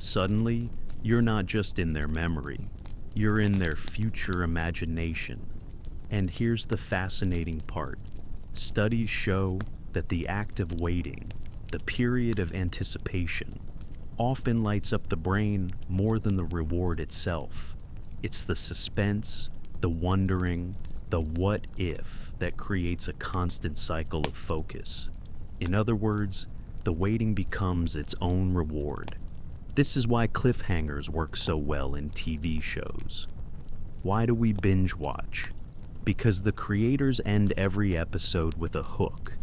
Suddenly, you're not just in their memory, you're in their future imagination. And here's the fascinating part. Studies show that the act of waiting, the period of anticipation, often lights up the brain more than the reward itself. It's the suspense, the wondering, the what if that creates a constant cycle of focus. In other words, the waiting becomes its own reward. This is why cliffhangers work so well in TV shows. Why do we binge watch? Because the creators end every episode with a hook,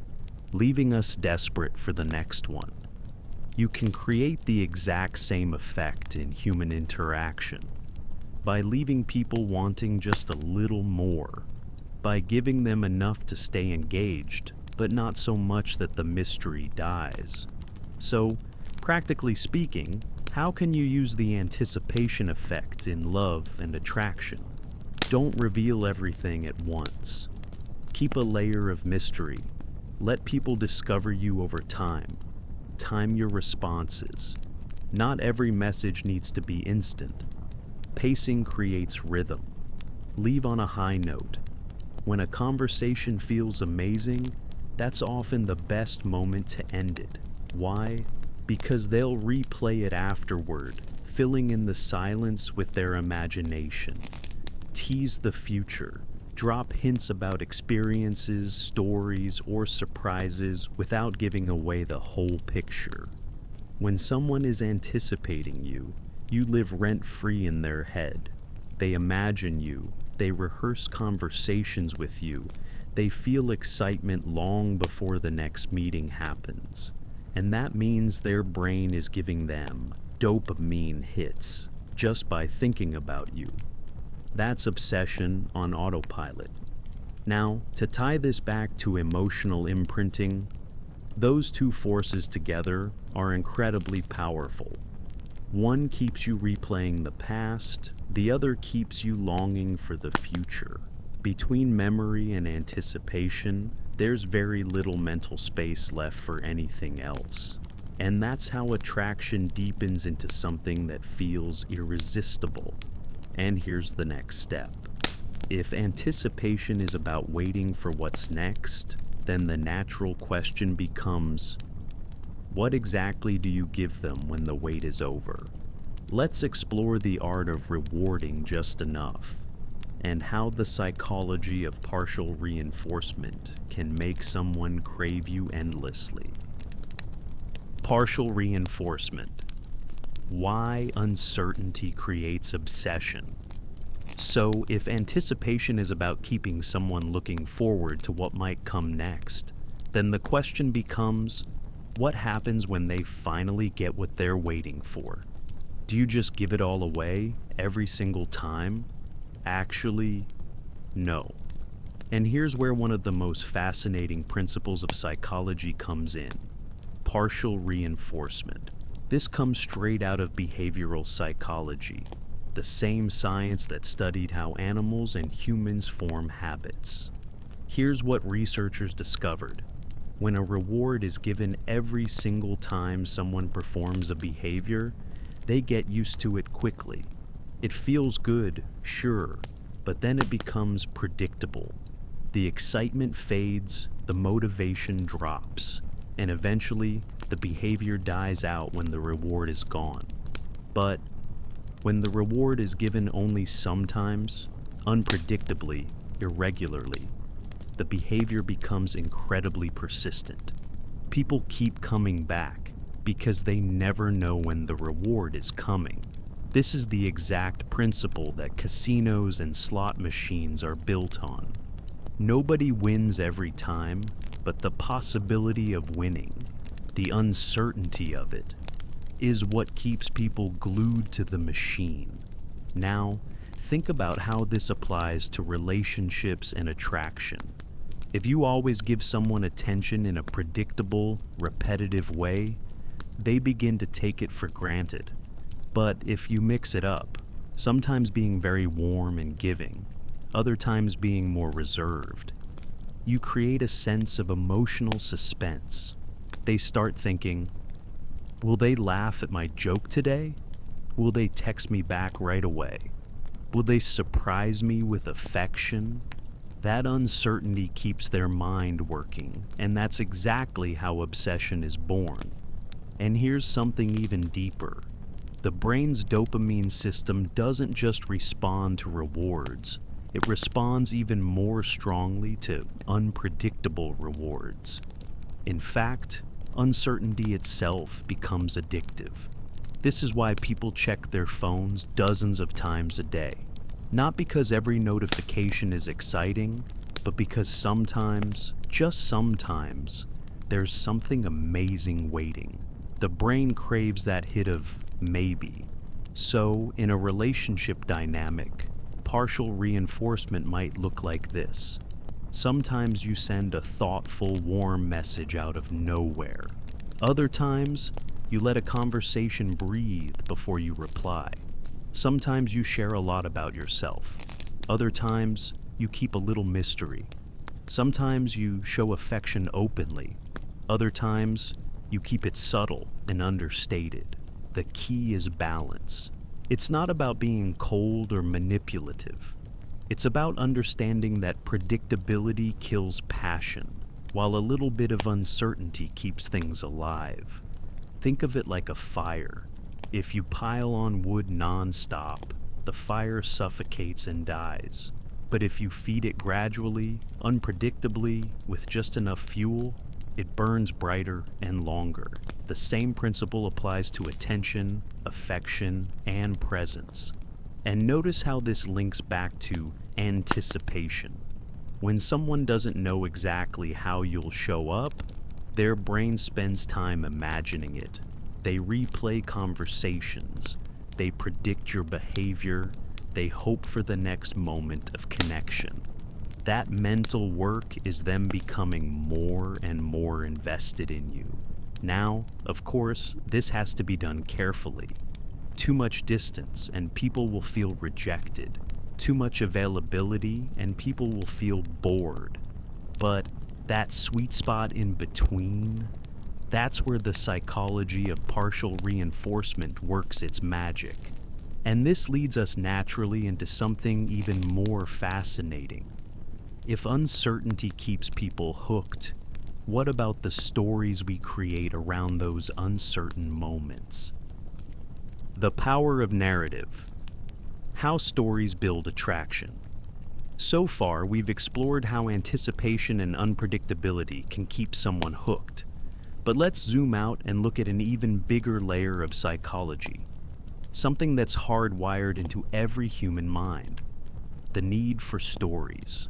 leaving us desperate for the next one. You can create the exact same effect in human interaction by leaving people wanting just a little more, by giving them enough to stay engaged, but not so much that the mystery dies. So, practically speaking, how can you use the anticipation effect in love and attraction? Don't reveal everything at once. Keep a layer of mystery. Let people discover you over time. Time your responses. Not every message needs to be instant. Pacing creates rhythm. Leave on a high note. When a conversation feels amazing, that's often the best moment to end it. Why? Because they'll replay it afterward, filling in the silence with their imagination. Tease the future. Drop hints about experiences, stories, or surprises without giving away the whole picture. When someone is anticipating you, you live rent-free in their head. They imagine you, they rehearse conversations with you, they feel excitement long before the next meeting happens. And that means their brain is giving them dopamine hits just by thinking about you. That's obsession on autopilot. Now, to tie this back to emotional imprinting, those two forces together are incredibly powerful. One keeps you replaying the past, the other keeps you longing for the future. Between memory and anticipation, there's very little mental space left for anything else. And that's how attraction deepens into something that feels irresistible. And here's the next step. If anticipation is about waiting for what's next, then the natural question becomes, what exactly do you give them when the wait is over? Let's explore the art of rewarding just enough, and how the psychology of partial reinforcement can make someone crave you endlessly. Partial reinforcement. Why uncertainty creates obsession. So, if anticipation is about keeping someone looking forward to what might come next, then the question becomes, what happens when they finally get what they're waiting for? Do you just give it all away every single time? Actually, no. And here's where one of the most fascinating principles of psychology comes in: partial reinforcement. This comes straight out of behavioral psychology, the same science that studied how animals and humans form habits. Here's what researchers discovered. When a reward is given every single time someone performs a behavior, they get used to it quickly. It feels good, sure, but then it becomes predictable. The excitement fades, the motivation drops, and eventually the behavior dies out when the reward is gone. But when the reward is given only sometimes, unpredictably, irregularly, the behavior becomes incredibly persistent. People keep coming back because they never know when the reward is coming. This is the exact principle that casinos and slot machines are built on. Nobody wins every time, but the possibility of winning, the uncertainty of it, is what keeps people glued to the machine. Now, think about how this applies to relationships and attraction. If you always give someone attention in a predictable, repetitive way, they begin to take it for granted. But if you mix it up, sometimes being very warm and giving, other times being more reserved, you create a sense of emotional suspense. They start thinking, will they laugh at my joke today? Will they text me back right away? Will they surprise me with affection? That uncertainty keeps their mind working, and that's exactly how obsession is born. And here's something even deeper. The brain's dopamine system doesn't just respond to rewards, it responds even more strongly to unpredictable rewards. In fact, uncertainty itself becomes addictive. This is why people check their phones dozens of times a day. Not because every notification is exciting, but because sometimes, just sometimes, there's something amazing waiting. The brain craves that hit of maybe. So, in a relationship dynamic, partial reinforcement might look like this. Sometimes you send a thoughtful, warm message out of nowhere. Other times, you let a conversation breathe before you reply. Sometimes you share a lot about yourself. Other times, you keep a little mystery. Sometimes you show affection openly. Other times, you keep it subtle and understated. The key is balance. It's not about being cold or manipulative. It's about understanding that predictability kills passion, while a little bit of uncertainty keeps things alive. Think of it like a fire. If you pile on wood non-stop, the fire suffocates and dies. But if you feed it gradually, unpredictably, with just enough fuel, it burns brighter and longer. The same principle applies to attention, affection, and presence. And notice how this links back to anticipation. When someone doesn't know exactly how you'll show up, their brain spends time imagining it. They replay conversations. They predict your behavior. They hope for the next moment of connection. That mental work is them becoming more and more invested in you. Now, of course, this has to be done carefully. Too much distance and people will feel rejected. Too much availability and people will feel bored. But that sweet spot in between, that's where the psychology of partial reinforcement works its magic. And this leads us naturally into something even more fascinating. If uncertainty keeps people hooked, what about the stories we create around those uncertain moments? The power of narrative. How stories build attraction. So far, we've explored how anticipation and unpredictability can keep someone hooked. But let's zoom out and look at an even bigger layer of psychology. Something that's hardwired into every human mind. The need for stories.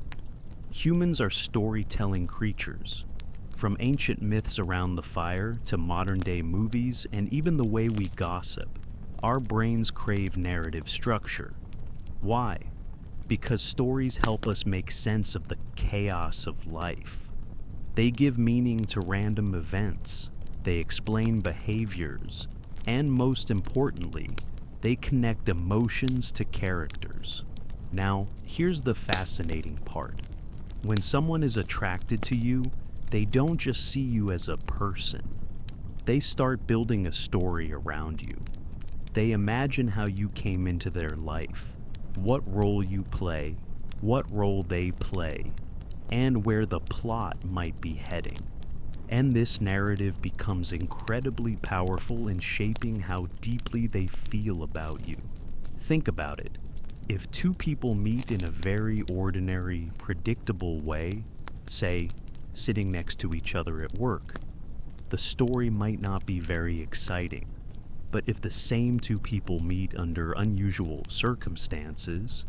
Humans are storytelling creatures. From ancient myths around the fire to modern-day movies and even the way we gossip, our brains crave narrative structure. Why? Because stories help us make sense of the chaos of life. They give meaning to random events, they explain behaviors, and most importantly, they connect emotions to characters. Now, here's the fascinating part. When someone is attracted to you, they don't just see you as a person. They start building a story around you. They imagine how you came into their life, what role you play, what role they play, and where the plot might be heading. And this narrative becomes incredibly powerful in shaping how deeply they feel about you. Think about it. If two people meet in a very ordinary, predictable way, say, sitting next to each other at work, the story might not be very exciting. But if the same two people meet under unusual circumstances,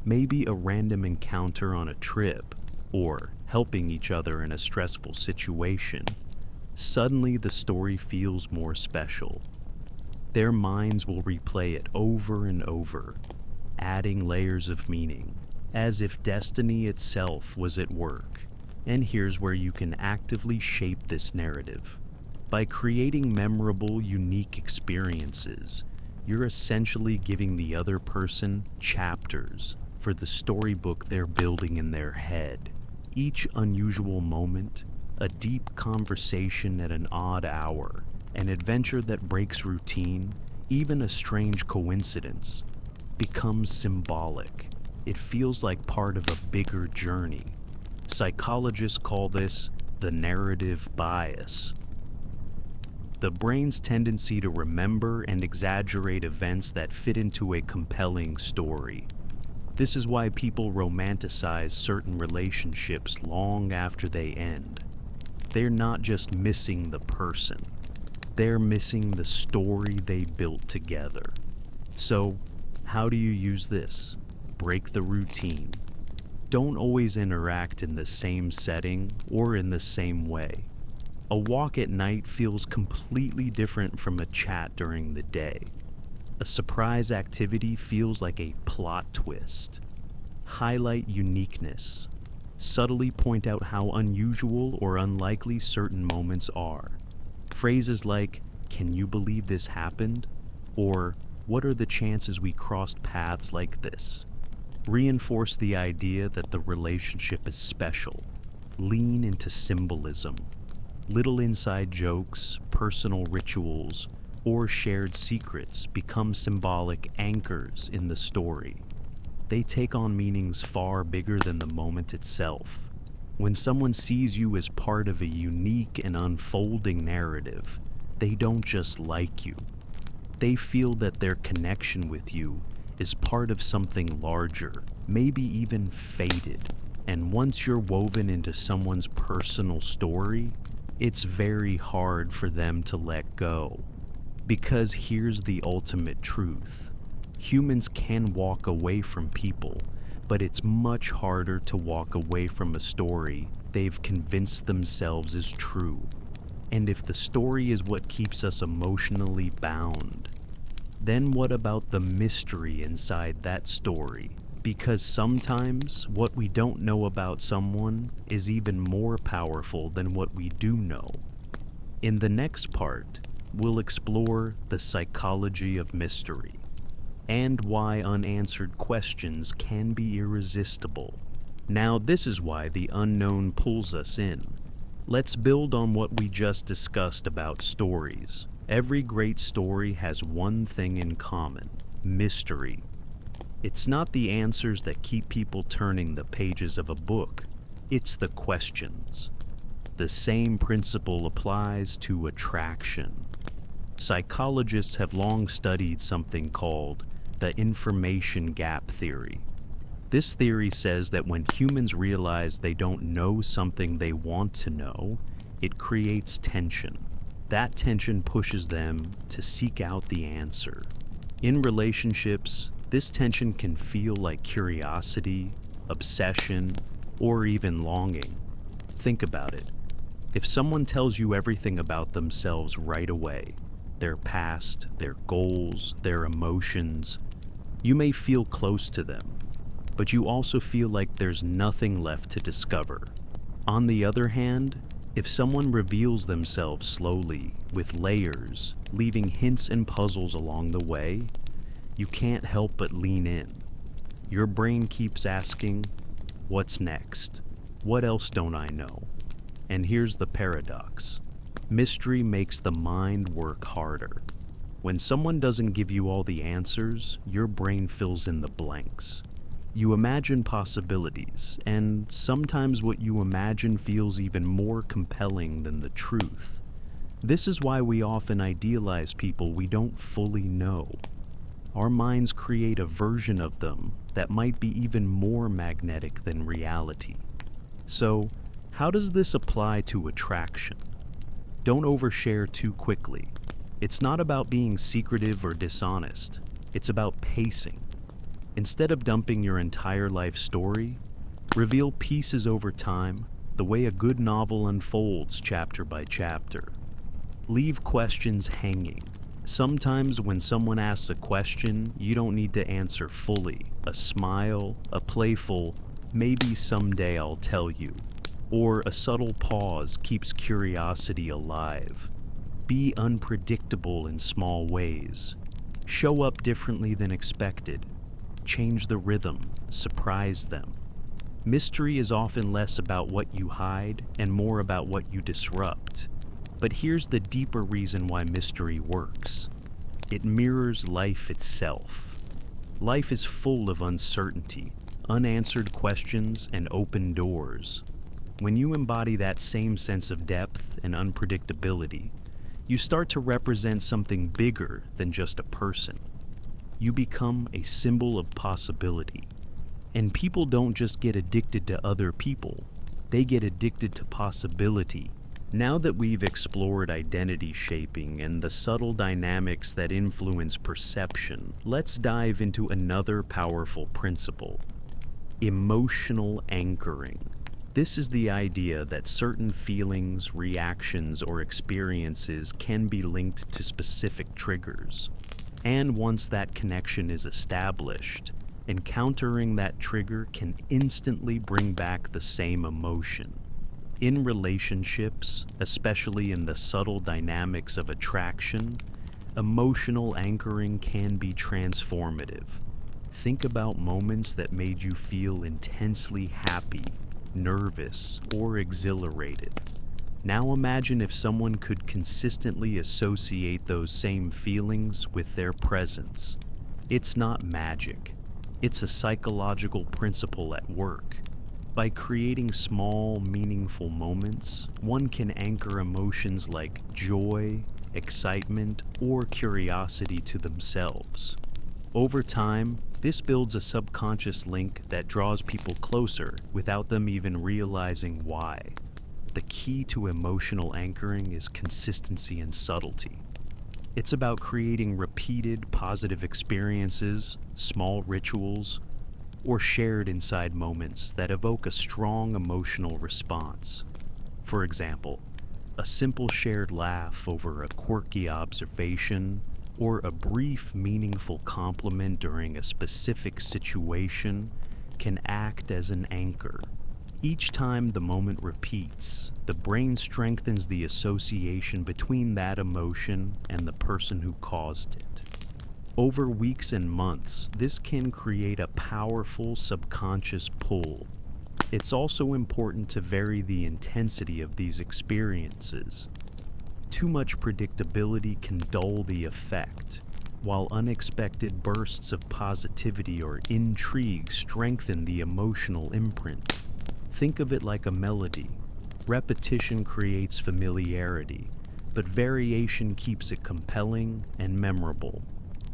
maybe a random encounter on a trip, or helping each other in a stressful situation, suddenly the story feels more special. Their minds will replay it over and over, adding layers of meaning, as if destiny itself was at work. And here's where you can actively shape this narrative. By creating memorable, unique experiences, you're essentially giving the other person chapters for the storybook they're building in their head. Each unusual moment, a deep conversation at an odd hour, an adventure that breaks routine, even a strange coincidence, becomes symbolic. It feels like part of a bigger journey. Psychologists call this the narrative bias. The brain's tendency to remember and exaggerate events that fit into a compelling story. This is why people romanticize certain relationships long after they end. They're not just missing the person, they're missing the story they built together. So, how do you use this? Break the routine. Don't always interact in the same setting or in the same way. A walk at night feels completely different from a chat during the day. A surprise activity feels like a plot twist. Highlight uniqueness. Subtly point out how unusual or unlikely certain moments are. Phrases like, "Can you believe this happened?" Or, "What are the chances we crossed paths like this?" Reinforce the idea that the relationship is special. Lean into symbolism. Little inside jokes, personal rituals, or shared secrets become symbolic anchors in the story. They take on meanings far bigger than the moment itself. When someone sees you as part of a unique and unfolding narrative, they don't just like you. They feel that their connection with you is part of something larger, maybe even fated. And once you're woven into someone's personal story, it's very hard for them to let go. Because here's the ultimate truth. Humans can walk away from people, but it's much harder to walk away from a story they've convinced themselves is true. And if the story is what keeps us emotionally bound, then what about the mystery inside that story? Because sometimes what we don't know about someone is even more powerful than what we do know. In the next part, we'll explore the psychology of mystery and why unanswered questions can be irresistible. Now, this is why the unknown pulls us in. Let's build on what we just discussed about stories. Every great story has one thing in common: mystery. It's not the answers that keep people turning the pages of a book, it's the questions. The same principle applies to attraction. Psychologists have long studied something called the information gap theory. This theory says that when humans realize they don't know something they want to know, it creates tension. That tension pushes them to seek out the answer. In relationships, this tension can feel like curiosity, obsession, or even longing. Think about it. If someone tells you everything about themselves right away, their past, their goals, their emotions, you may feel close to them, but you also feel like there's nothing left to discover. On the other hand, if someone reveals themselves slowly, with layers, leaving hints and puzzles along the way, you can't help but lean in. Your brain keeps asking, what's next? What else don't I know? And here's the paradox. Mystery makes the mind work harder. When someone doesn't give you all the answers, your brain fills in the blanks. You imagine possibilities, and sometimes what you imagine feels even more compelling than the truth. This is why we often idealize people we don't fully know. Our minds create a version of them that might be even more magnetic than reality. So, how does this apply to attraction? Don't overshare too quickly. It's not about being secretive or dishonest. It's about pacing. Instead of dumping your entire life story, reveal pieces over time, the way a good novel unfolds chapter by chapter. Leave questions hanging. Sometimes when someone asks a question, you don't need to answer fully. A smile, a playful, maybe someday I'll tell you, or a subtle pause keeps curiosity alive. Be unpredictable in small ways. Show up differently than expected. Change the rhythm, surprise them. Mystery is often less about what you hide and more about what you disrupt. But here's the deeper reason why mystery works. It mirrors life itself. Life is full of uncertainty, unanswered questions, and open doors. When you embody that same sense of depth and unpredictability, you start to represent something bigger than just a person. You become a symbol of possibility. And people don't just get addicted to other people, they get addicted to possibility. Now that we've explored identity shaping and the subtle dynamics that influence perception, let's dive into another powerful principle: emotional anchoring. This is the idea that certain feelings, reactions, or experiences can be linked to specific triggers. And once that connection is established, encountering that trigger can instantly bring back the same emotion. In relationships, especially in the subtle dynamics of attraction, emotional anchoring can be transformative. Think about moments that made you feel intensely happy, nervous, or exhilarated. Now imagine if someone could consistently associate those same feelings with their presence. It's not magic. It's a psychological principle at work. By creating small, meaningful moments, one can anchor emotions like joy, excitement, or curiosity to themselves. Over time, this builds a subconscious link that draws people closer without them even realizing why. The key to emotional anchoring is consistency and subtlety. It's about creating repeated positive experiences, small rituals, or shared inside moments that evoke a strong emotional response. For example, a simple shared laugh over a quirky observation, or a brief, meaningful compliment during a specific situation can act as an anchor. Each time the moment repeats, the brain strengthens the association between that emotion and the person who caused it. Over weeks and months, this can create a powerful subconscious pull. It's also important to vary the intensity of these experiences. Too much predictability can dull the effect. while unexpected bursts of positivity or intrigue strengthen the emotional imprint. Think of it like a melody. Repetition creates familiarity, but variation keeps it compelling and memorable.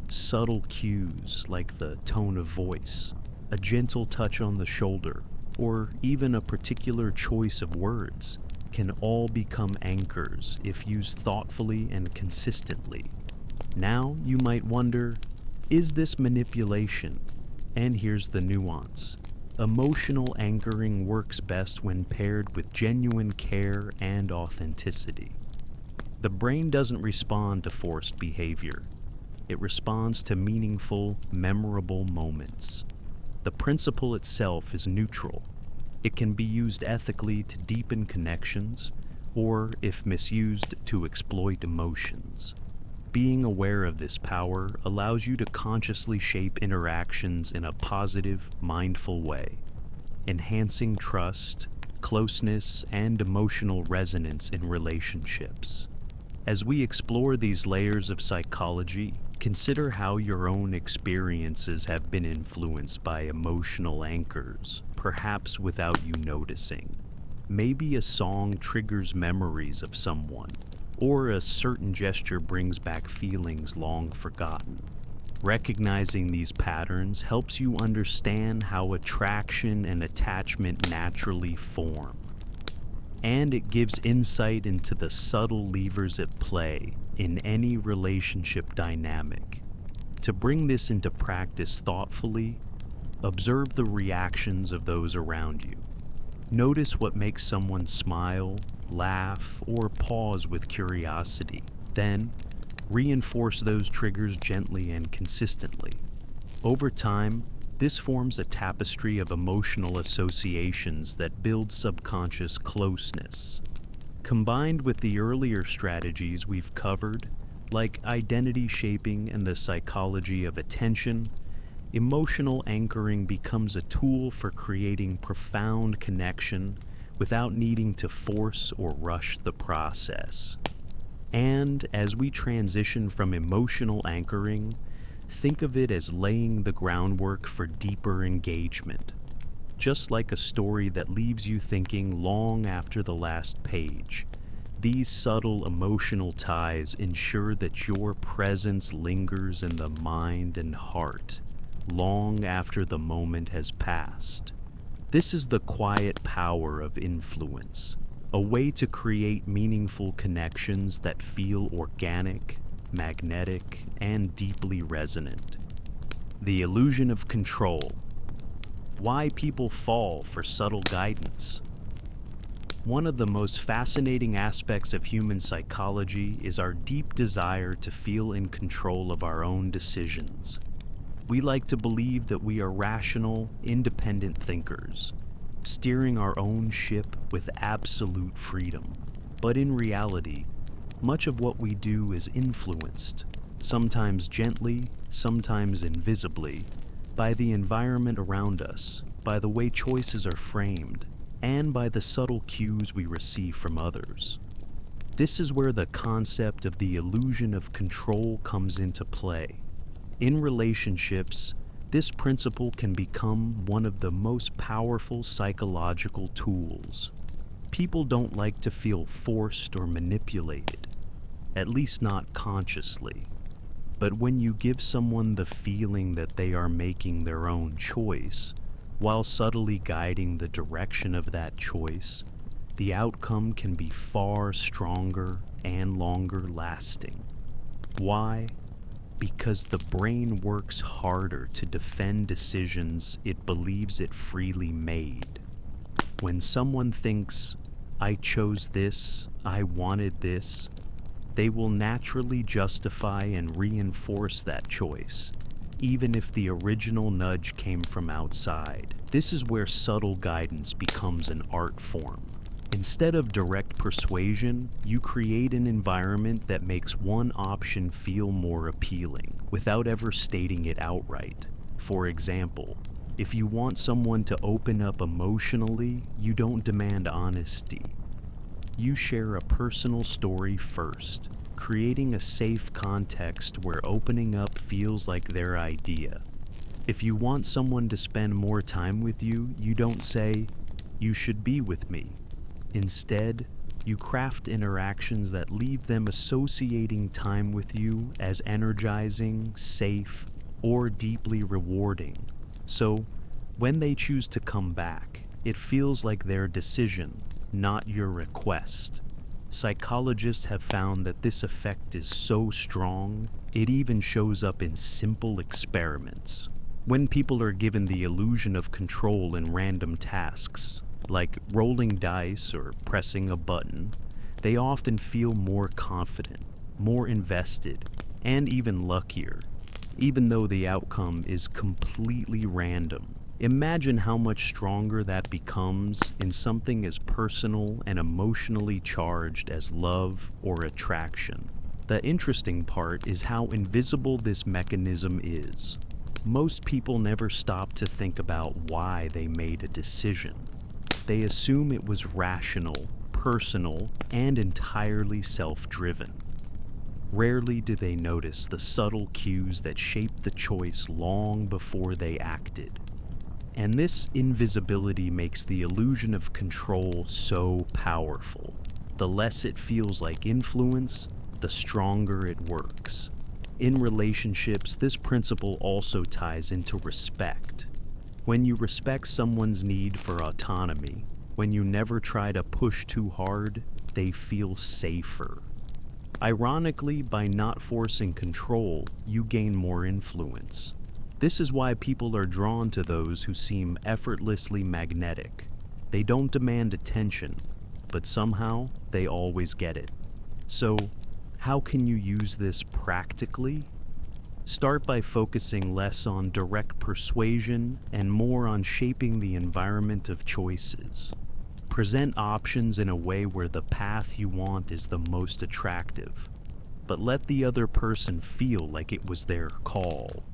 Subtle cues like the tone of voice, a gentle touch on the shoulder, or even a particular choice of words can all become anchors if used thoughtfully and consistently. Now you might wonder, is this manipulation? And here's the nuance. Emotional anchoring works best when paired with genuine care and authenticity. The brain doesn't respond to forced behavior. It responds to meaningful, memorable moments. The principle itself is neutral. It can be used ethically to deepen connections, or, if misused, to exploit emotions. Being aware of this power allows you to consciously shape interactions in a positive, mindful way, enhancing trust, closeness, and emotional resonance in relationships. As we explore these layers of psychology, consider how your own experiences have been influenced by emotional anchors, perhaps without you noticing. Maybe a song triggers memories of someone, or a certain gesture brings back feelings long forgotten. Recognizing these patterns helps you understand how attraction and attachment naturally form. And it gives insight into the subtle levers at play in any relationship dynamic. To bring this into practice thoughtfully, observe the reactions of those around you. Notice what makes someone smile, laugh, or pause with curiosity. Then, reinforce those triggers gently and consistently. Over time, this forms a tapestry of emotional associations that build subconscious closeness. Combined with the earlier strategies we've covered, like identity shaping and the psychology of attention, emotional anchoring becomes a tool for creating profound connection without needing to force or rush the process. And as we transition from emotional anchoring, think of it as laying the groundwork for deeper engagement. Just like a story that leaves you thinking long after the last page, these subtle emotional ties ensure that your presence lingers in the mind and heart long after the moment has passed. This is the quiet power of influence, a way to create meaningful connections that feel organic, magnetic, and deeply resonant. The illusion of control. Why people fall for subtle guidance. One of the most fascinating aspects of human psychology is our deep desire to feel in control of our own decisions. We like to believe that we are rational, independent thinkers, steering our own ship with absolute freedom. But in reality, much of what we do is influenced, sometimes gently, sometimes invisibly, by the environment around us, by the way choices are framed, and by the subtle cues we receive from others. This is where the concept of the illusion of control comes into play. In relationships, this principle can become one of the most powerful psychological tools. People don't like to feel forced or manipulated, at least not consciously. But when you give someone the feeling that they are making their own choice, while subtly guiding the direction of that choice, the outcome can be far stronger and longer lasting. Why? Because the brain works harder to defend decisions it believes it freely made. When someone thinks, "I chose this, I wanted this," they will naturally justify and reinforce that choice, even if the original nudge came from outside. This is where subtle guidance becomes an art form. Instead of direct persuasion, you create an environment that makes one option feel more appealing, without ever stating it outright. For example, if you want someone to open up emotionally, you don't demand honesty. You share a personal story first, creating a safe context where opening up feels like their idea. If you want someone to spend more time with you, you don't say, "You should be with me." Instead, you craft interactions that leave them associating time with you as energizing, safe, or deeply rewarding. So, when they choose to come back, it feels like their decision, not your request. Psychologists have found that this effect is so strong, it even shows up in simple experiments. When people are given the illusion of control in random tasks, like rolling dice or pressing a button, they often feel more confident, more invested, and even luckier, even though the outcome is completely random. Imagine how much stronger that becomes in something as personal and emotionally charged as love or attraction. The interesting part is how invisible this mechanism is. Most people never stop to think about why they made a decision. They assume it was rational, personal, and entirely self-driven. Rarely do they notice the subtle cues that shaped the choice long before they acted. And this invisibility makes the illusion of control so powerful. The less it feels like influence, the stronger it works. In relationships, this principle also ties into respect. When you respect someone's need for autonomy, when you never try to push too hard, they feel safer. Ironically, by not forcing control, you gain more influence. This is why people are drawn to those who seem effortlessly magnetic. They don't demand attention, but somehow they always get it. So, how can you use this practically? Start by focusing less on direct persuasion and more on shaping the environment of choices. Present options in a way where the path you want is the most attractive, but let the other person feel like it was their call.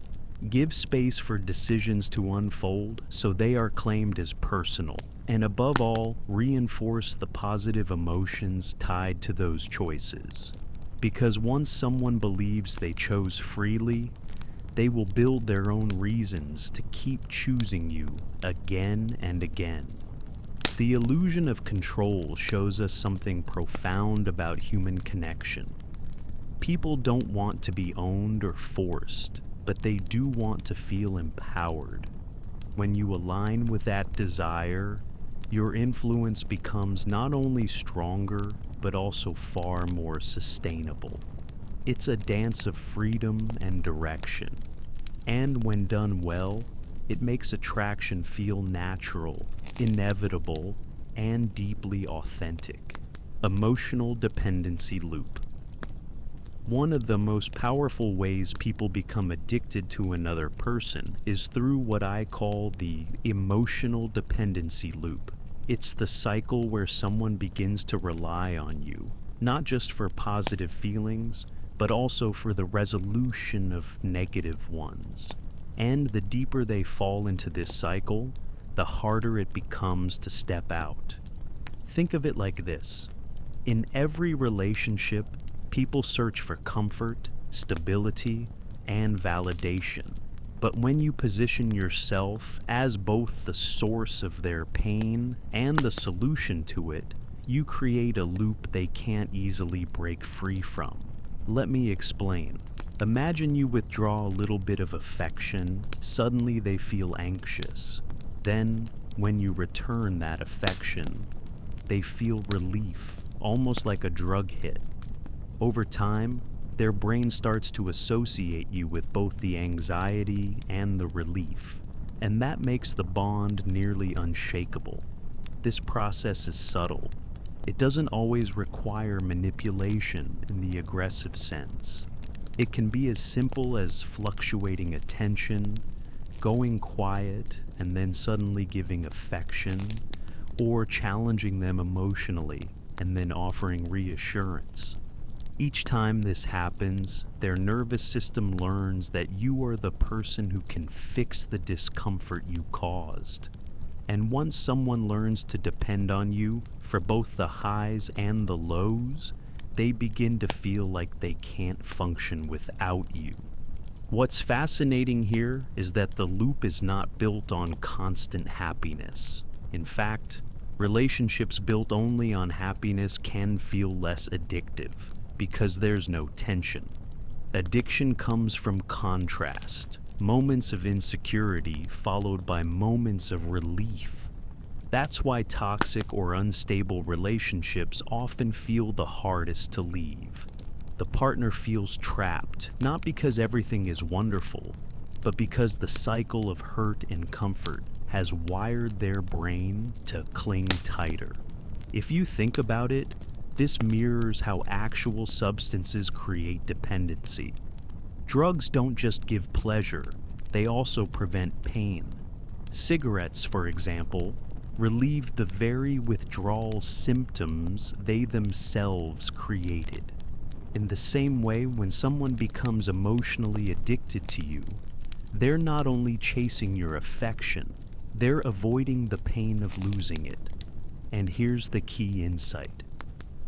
Give space for decisions to unfold so they are claimed as personal, and above all, reinforce the positive emotions tied to those choices. Because once someone believes they chose freely, they will build their own reasons to keep choosing you again and again. The illusion of control shows us something profound about human connection. People don't want to be owned or forced, but they do want to feel empowered. When you align with that desire, your influence becomes not only stronger, but also far more sustainable. It's a dance of freedom and direction. And when done well, it makes attraction feel natural, inevitable, and deeply authentic. Emotional Dependency Loop. One of the most powerful ways people become addicted to another person is through what I call the emotional dependency loop. It's the cycle where someone begins to rely on you, not just for positive feelings, but also for the resolution of negative ones. And the deeper they fall into this cycle, the harder it becomes to step out. Think of it like this. In every relationship, people search for comfort, stability, and validation. But when you position yourself as both the source of their pain and the solution to it, you create a loop they can't easily break free from. Let me explain. Imagine you withdraw a little bit of affection, suddenly they feel anxious. Then, when you return that affection, they feel relief, almost like a drug hit. Over time, their brain starts to associate you with both the anxiety and the relief, and that makes the bond nearly unshakable. This process is subtle. It doesn't always require manipulation in the aggressive sense. It can be as simple as fluctuating attention, going quiet, and then suddenly giving affection, or challenging them emotionally and then offering reassurance. Each time this happens, their nervous system learns that you are the person who can fix the discomfort you caused. And once someone learns to depend on you for both the highs and the lows, they begin to feel like they can't function without you. What's fascinating here is that the loop is not built on constant happiness. In fact, relationships built only on happiness can feel less addictive because there's no tension. Addiction comes from contrast, moments of insecurity followed by moments of relief. That's why toxic or unstable relationships often feel the hardest to leave. The partner feels trapped, not because everything is wonderful, but because the cycle of hurt and comfort has wired their brain to cling tighter. If you think about it, this mirrors how actual substances create dependency. Drugs don't just give pleasure, they also prevent pain. Cigarettes, for example, relieve the very withdrawal symptoms they themselves created. In the same way, when someone becomes emotionally addicted to you, they're not only chasing your affection, they're avoiding the pain of losing it. And here's the key insight.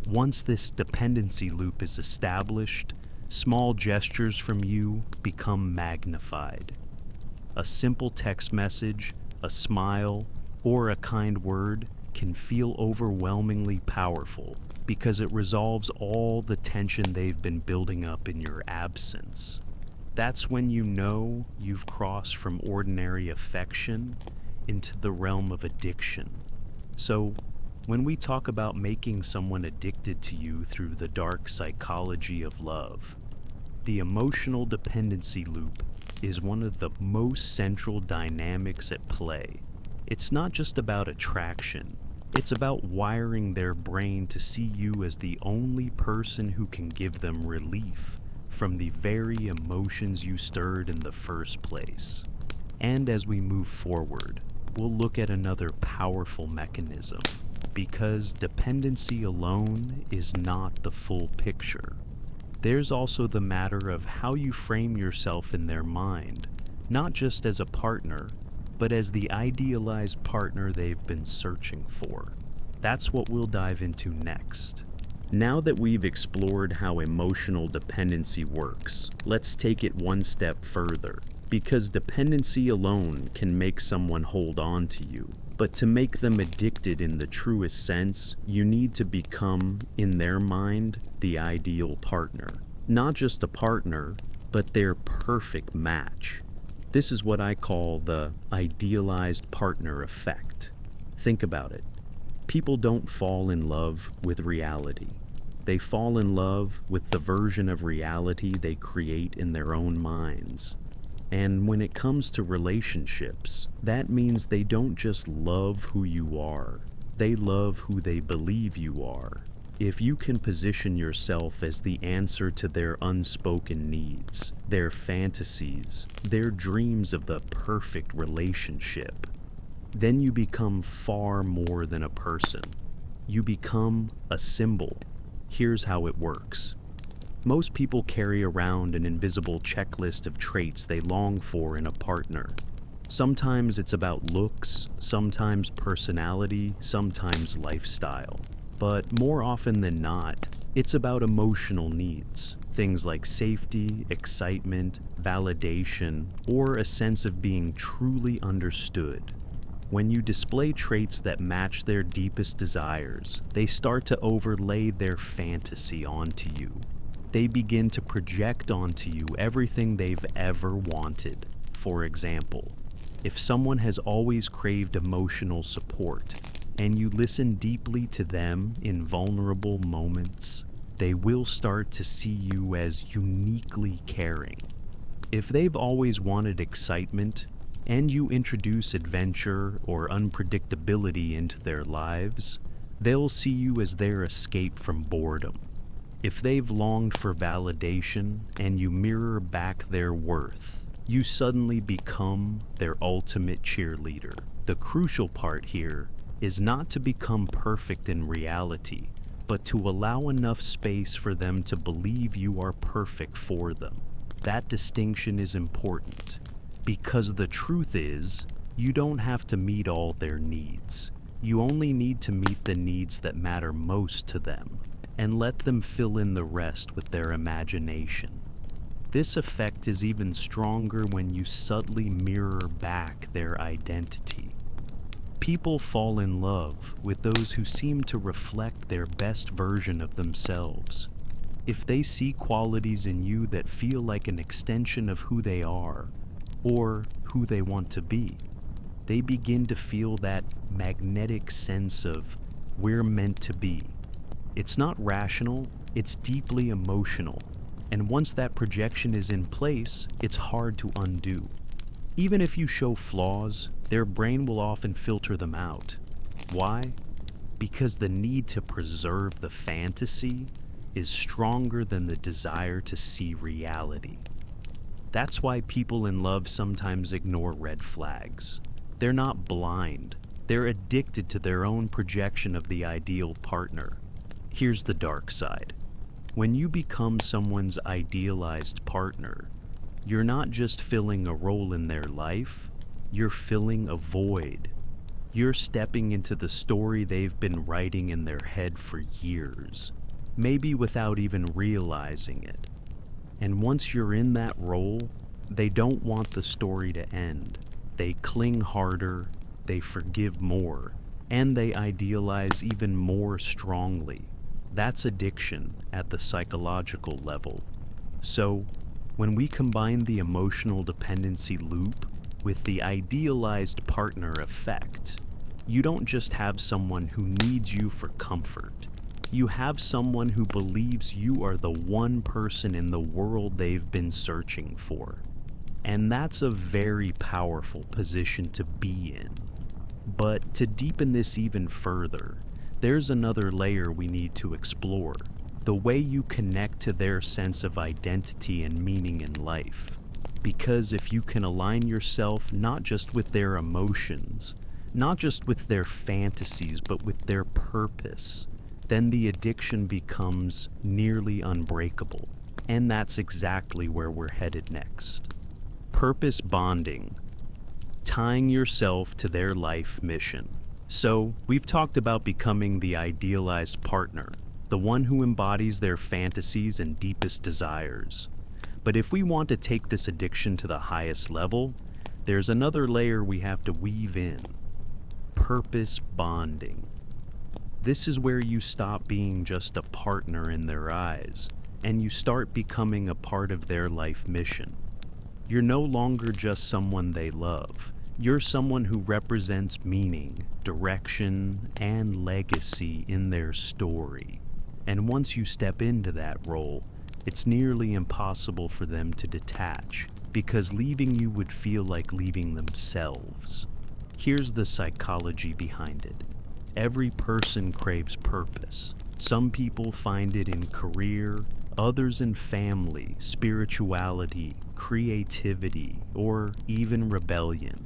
Once this dependency loop is established, small gestures from you become magnified. A simple text message, a smile, or a kind word can feel overwhelmingly powerful because it resolves all the tension they've been building up in your absence. That's when you know you've crossed from ordinary affection into the realm of addiction. So, when we talk about making someone addicted to you through the dark psychology of love, the emotional dependency loop is one of the most central dynamics at play. It's not just about attraction. It's about wiring their brain to see you as the only person who can give them relief from the very emotions you stirred in the first place. And as we move forward, we'll look at another powerful mechanism, because dependency alone is not the full picture. There's also the matter of how you frame yourself in their mind, not just as a partner, but as the idealized partner they've been searching for. That's what we'll dive into next. Now that we've explored how emotional dependency works, let's take it one step further. Because dependency alone can make someone hold on to you. But to make them addicted in the truest sense, you need to become, in their mind, the ideal partner. Not just a partner, but their perfect match. This is what I call the idealized partner effect. Think about it. People don't fall in love with reality. They fall in love with the version of reality they create in their own minds. And when it comes to relationships, that means they don't just love who you are, they love who they believe you are. If you can position yourself as the answer to their unspoken needs, their fantasies, their dreams of the perfect relationship, then you become far more than a person. You become a symbol. Here's how it works. Most people carry around an invisible checklist of traits they long for in a partner. Sometimes it's about looks, sometimes personality, sometimes lifestyle. But more often than not, it's about emotional needs. Things like safety, excitement, validation, or a sense of being truly understood. When you display traits that match their deepest desires, they start to overlay their fantasy onto you. They begin to project onto you everything they've ever wanted. For example, if someone has always craved emotional support, and you listen deeply to them in vulnerable moments, they will start to see you as uniquely caring. If they've always wanted excitement, and you introduce adventure or unpredictability into their lives, they'll see you as their escape from boredom. If they've longed for validation and you mirror back their worth, you suddenly become their ultimate cheerleader. The crucial part here is not to become perfect in reality, but to allow enough space for them to believe you are perfect for them. That distinction is important, because the truth is, You don't have to meet all their needs. You only need to meet the needs that matter most to them, and let them fill in the rest with their imagination. This effect is even stronger when you subtly mirror back their identity. People fall in love with those who seem to reflect their best version of themselves. If they see qualities in you that feel like an extension of who they are, or who they want to be, they begin to feel that magnetic sense of we're meant to be. It's not rational, it's deeply emotional, and once that projection is in place, it's hard to undo. Even if you show flaws, their brain will often filter them out. Why? Because the need to preserve the fantasy is stronger than the desire to see reality. That's why people in love sometimes ignore red flags. They're not blind. They're addicted to their own projection of the ideal partner. Here's the dark side. When you become someone's idealized partner, you're not just filling a role in their life, you're filling a void. You're stepping into the story they've been writing in their head for years, maybe without even realizing it. And once you're in that role, they don't want the story to end. They cling harder, they forgive more, and they idealize even more strongly. That's addiction at the psychological level. So, when we combine the emotional dependency loop with the idealized partner effect, you don't just have someone who needs you for comfort. You have someone who believes you are the one person in the world they've been searching for. And that's a very powerful position to be in. But to deepen this even further, there's another layer we need to explore: the way you connect to their sense of identity and meaning in life. Because if you can align yourself not just with their emotions, not just with their fantasies, but with their purpose, then the addiction becomes nearly unbreakable. And that's exactly where we're headed next. Purpose bonding, tying yourself to their life mission. So, we've talked about becoming the idealized partner, the one who embodies their fantasies and deepest desires. But if we want to take this addiction to the highest level, there's another layer we have to weave in: purpose bonding. This is where you stop being just a partner in their eyes, and you start becoming a part of their life mission. You're no longer just someone they love. You're someone who represents meaning, direction, and legacy in their story. And once you step into that role, it's nearly impossible for them to detach, because leaving you would feel like leaving themselves. Here's the psychology behind it. Every person craves purpose. Some people find it in career, others in family, spirituality, creativity, or even rebellion.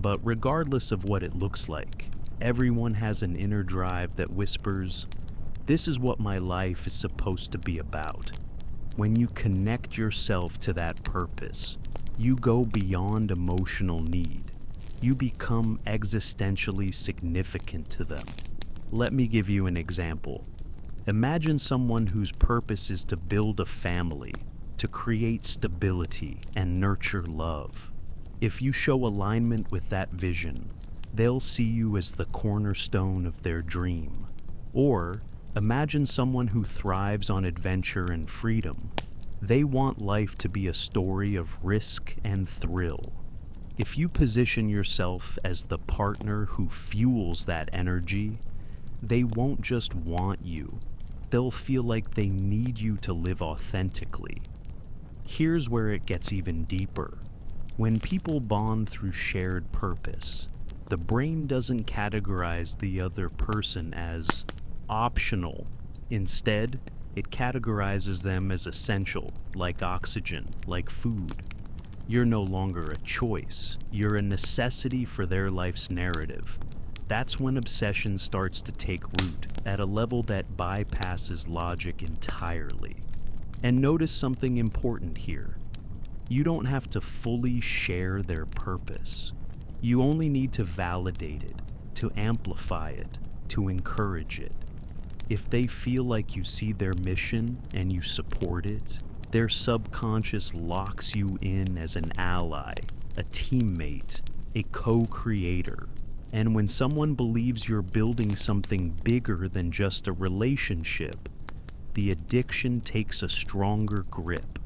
But regardless of what it looks like, everyone has an inner drive that whispers, "This is what my life is supposed to be about." When you connect yourself to that purpose, you go beyond emotional need. You become existentially significant to them. Let me give you an example. Imagine someone whose purpose is to build a family, to create stability and nurture love. If you show alignment with that vision, they'll see you as the cornerstone of their dream. Or imagine someone who thrives on adventure and freedom. They want life to be a story of risk and thrill. If you position yourself as the partner who fuels that energy, they won't just want you. They'll feel like they need you to live authentically. Here's where it gets even deeper. When people bond through shared purpose, the brain doesn't categorize the other person as optional. Instead, it categorizes them as essential, like oxygen, like food. You're no longer a choice. You're a necessity for their life's narrative. That's when obsession starts to take root at a level that bypasses logic entirely. And notice something important here. You don't have to fully share their purpose. You only need to validate it, to amplify it, to encourage it. If they feel like you see their mission and you support it, their subconscious locks you in as an ally, a teammate, a co-creator. And when someone believes you're building something bigger than just a relationship, the addiction takes a stronger grip.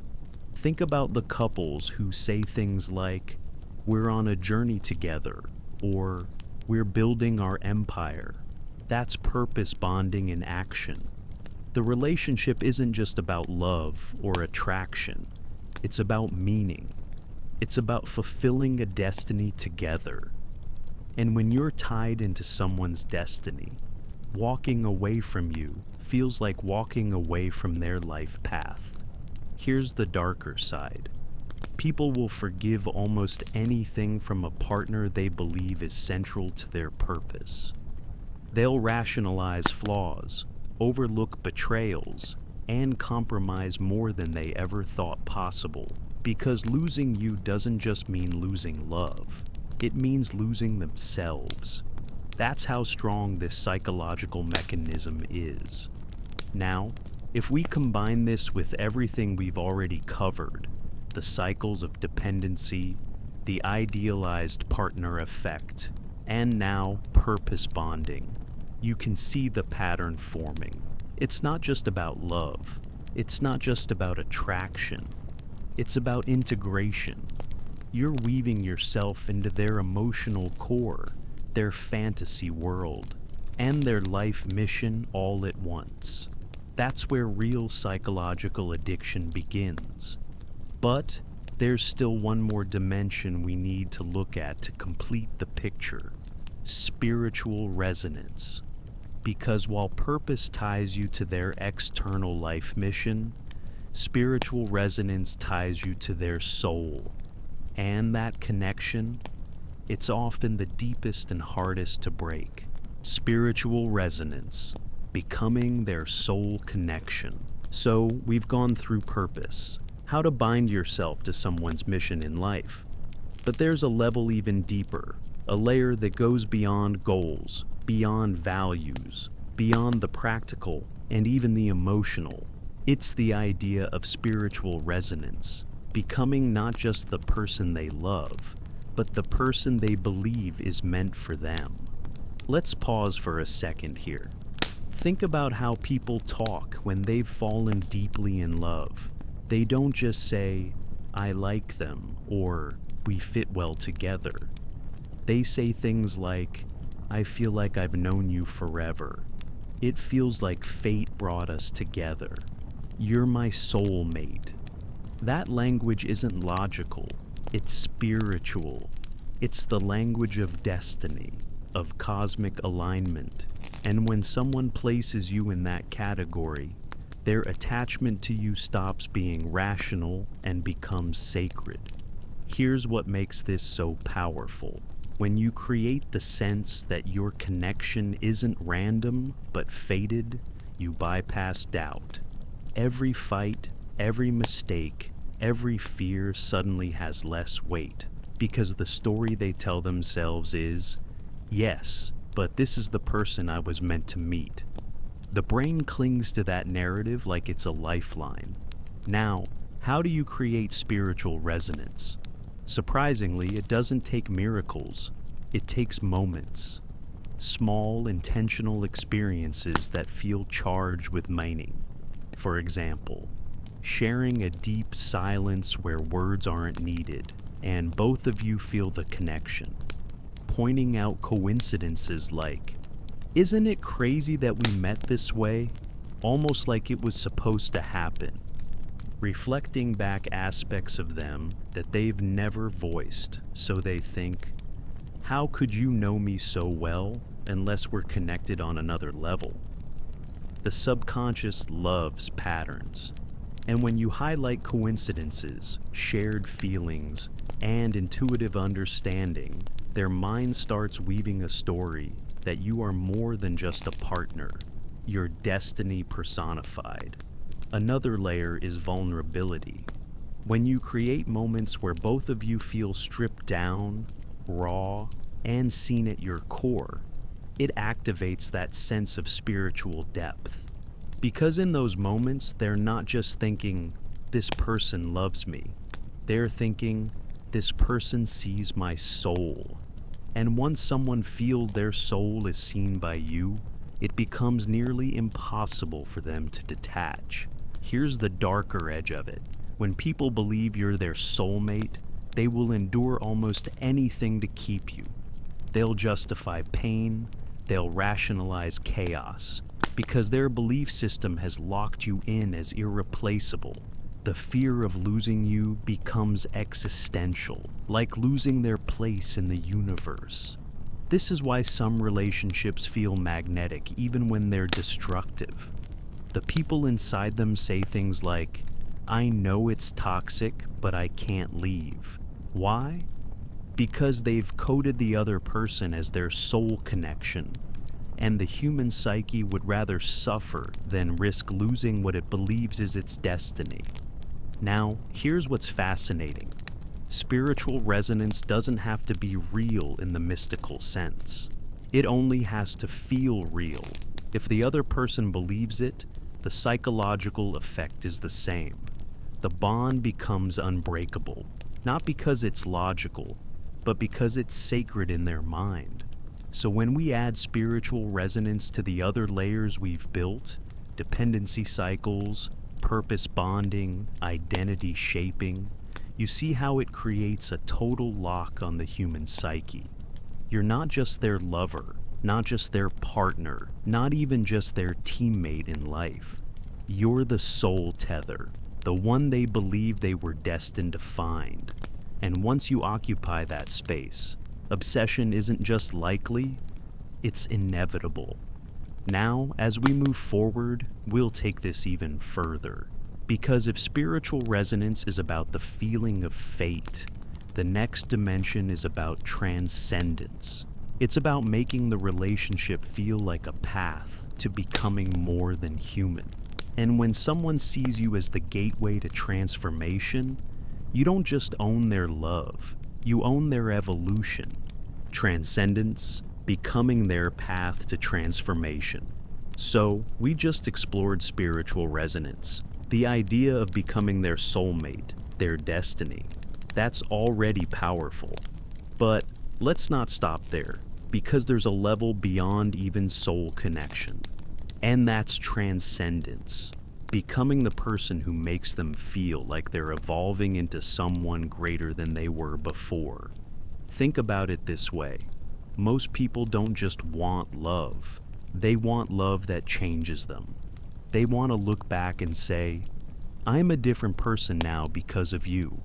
Think about the couples who say things like, "We're on a journey together," or "We're building our empire." That's purpose bonding in action. The relationship isn't just about love or attraction. It's about meaning. It's about fulfilling a destiny together. And when you're tied into someone's destiny, walking away from you feels like walking away from their life path. Here's the darker side. People will forgive almost anything from a partner they believe is central to their purpose. They'll rationalize flaws, overlook betrayals, and compromise more than they ever thought possible. Because losing you doesn't just mean losing love, it means losing themselves. That's how strong this psychological mechanism is. Now, if we combine this with everything we've already covered, the cycles of dependency, the idealized partner effect, and now purpose bonding, you can see the pattern forming. It's not just about love. It's not just about attraction. It's about integration. You're weaving yourself into their emotional core, their fantasy world, and their life mission all at once. That's where real psychological addiction begins. But there's still one more dimension we need to look at to complete the picture: spiritual resonance. Because while purpose ties you to their external life mission, spiritual resonance ties you to their soul. And that connection, it's often the deepest and hardest to break. Spiritual resonance, becoming their soul connection. So we've gone through purpose, how to bind yourself to someone's mission in life. But there's a level even deeper, a layer that goes beyond goals, beyond values, beyond the practical, and even the emotional. It's the idea of spiritual resonance, becoming not just the person they love, but the person they believe is meant for them. Let's pause for a second here. Think about how people talk when they've fallen deeply in love. They don't just say, "I like them," or "we fit well together." They say things like, "I feel like I've known you forever. It feels like fate brought us together. You're my soulmate." That language isn't logical, it's spiritual. It's the language of destiny, of cosmic alignment. And when someone places you in that category, their attachment to you stops being rational and becomes sacred. Here's what makes this so powerful. When you create the sense that your connection isn't random but fated, you bypass doubt. Every fight, every mistake, every fear suddenly has less weight, because the story they tell themselves is, "Yes, but this is the person I was meant to meet." The brain clings to that narrative like it's a lifeline. Now, how do you create spiritual resonance? Surprisingly, it doesn't take miracles. It takes moments. Small, intentional experiences that feel charged with meaning. For example, sharing a deep silence where words aren't needed, and both of you feel the connection. Pointing out coincidences like, "Isn't it crazy that we met this way?" Almost like it was supposed to happen. Reflecting back aspects of them that they've never voiced, so they think, "How could you know me so well unless we're connected on another level?" The subconscious loves patterns. And when you highlight coincidences, shared feelings, and intuitive understanding, their mind starts weaving a story that you are more than just a partner, your destiny personified. Another layer is vulnerability. When you create moments where both of you feel stripped down, raw, and seen at your core, it activates that sense of spiritual depth. Because in those moments, they're not just thinking, this person loves me. They're thinking, this person sees my soul. And once someone feels their soul is seen by you, it becomes nearly impossible for them to detach. Here's the darker edge of it. When people believe you're their soulmate, they will endure almost anything to keep you. They'll justify pain, they'll rationalize chaos, because their belief system has locked you in as irreplaceable. The fear of losing you becomes existential, like losing their place in the universe. This is why some relationships feel magnetic even when they're destructive. The people inside them say things like, I know it's toxic, but I can't leave. Why? Because they've coded the other person as their soul connection, and the human psyche would rather suffer than risk losing what it believes is its destiny. Now, here's what's fascinating. Spiritual resonance doesn't have to be real in the mystical sense. It only has to feel real. If the other person believes it, the psychological effect is the same. The bond becomes unbreakable, not because it's logical, but because it's sacred in their mind. So when we add spiritual resonance to the other layers we've built, dependency cycles, purpose bonding, identity shaping, you see how it creates a total lock on the human psyche. You're not just their lover, not just their partner, not even just their teammate in life. You're the soul tether, the one they believe they were destined to find. And once you occupy that space, obsession isn't just likely, it's inevitable. Now, as we move forward, we'll take this even further. Because if spiritual resonance is about the feeling of fate, the next dimension is about transcendence. It's about making the relationship feel like a path to becoming more than human. And when someone sees you as the gateway to transformation, you don't just own their love, you own their evolution. Transcendence, becoming their path to transformation. So, we just explored spiritual resonance, the idea of becoming their soulmate, their destiny. That's already powerful. But let's not stop there, because there's a level beyond even soul connection. And that's transcendence, becoming the person who makes them feel like they're evolving into someone greater than they were before. Think about it this way. Most people don't just want love. They want love that changes them. They want to look back and say, I'm a different person now because of you.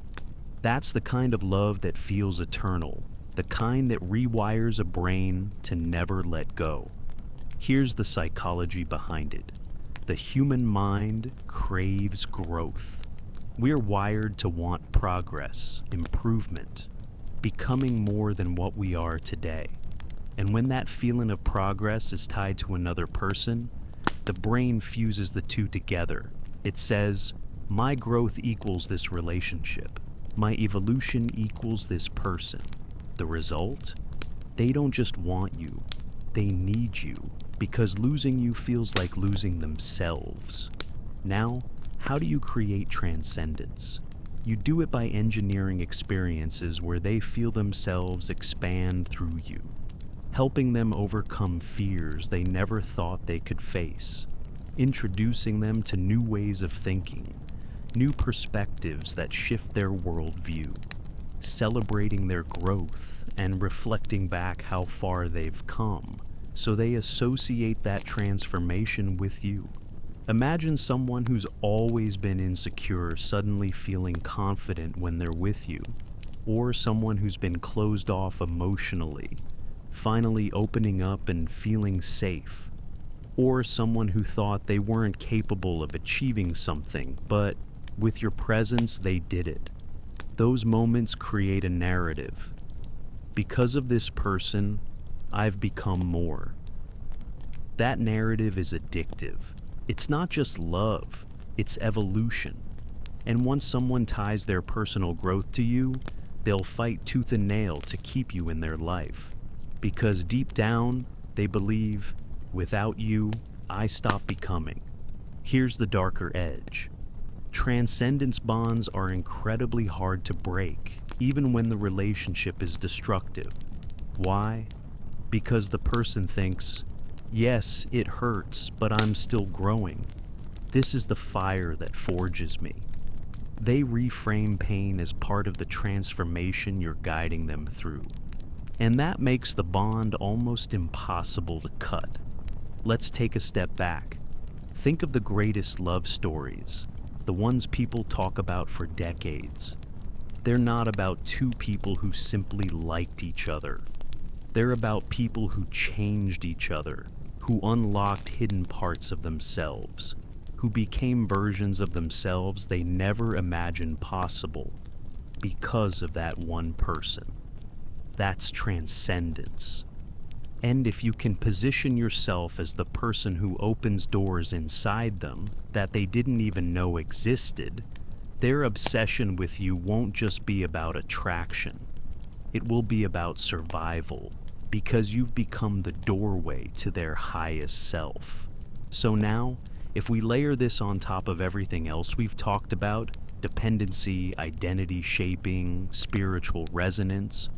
That's the kind of love that feels eternal, the kind that rewires a brain to never let go. Here's the psychology behind it. The human mind craves growth. We're wired to want progress, improvement, becoming more than what we are today. And when that feeling of progress is tied to another person, the brain fuses the two together. It says, my growth equals this relationship. My evolution equals this person. The result? They don't just want you, they need you, because losing you feels like losing themselves. Now, how do you create transcendence? You do it by engineering experiences where they feel themselves expand through you, helping them overcome fears they never thought they could face, introducing them to new ways of thinking, new perspectives that shift their worldview, celebrating their growth and reflecting back how far they've come, so they associate that transformation with you. Imagine someone who's always been insecure suddenly feeling confident when they're with you, or someone who's been closed off emotionally, finally opening up and feeling safe, or someone who thought they weren't capable of achieving something, but with your presence they did it. Those moments create a narrative. Because of this person, I've become more. That narrative is addictive. It's not just love, it's evolution. And once someone ties their personal growth to you, They'll fight tooth and nail to keep you in their life. Because deep down, they believe, without you, I stop becoming. Here's the darker edge. Transcendence bonds are incredibly hard to break, even when the relationship is destructive. Why? Because the person thinks, yes, it hurts, but I'm still growing. This is the fire that forges me. They reframe pain as part of the transformation you're guiding them through. And that makes the bond almost impossible to cut. Let's take a step back. Think of the greatest love stories, the ones people talk about for decades. They're not about two people who simply liked each other. They're about people who changed each other, who unlocked hidden parts of themselves, who became versions of themselves they never imagined possible because of that one person. That's transcendence. And if you can position yourself as the person who opens doors inside them that they didn't even know existed, their obsession with you won't just be about attraction. It will be about survival, because you've become the doorway to their highest self. So now, if we layer this on top of everything else we've talked about, dependency, identity shaping, spiritual resonance,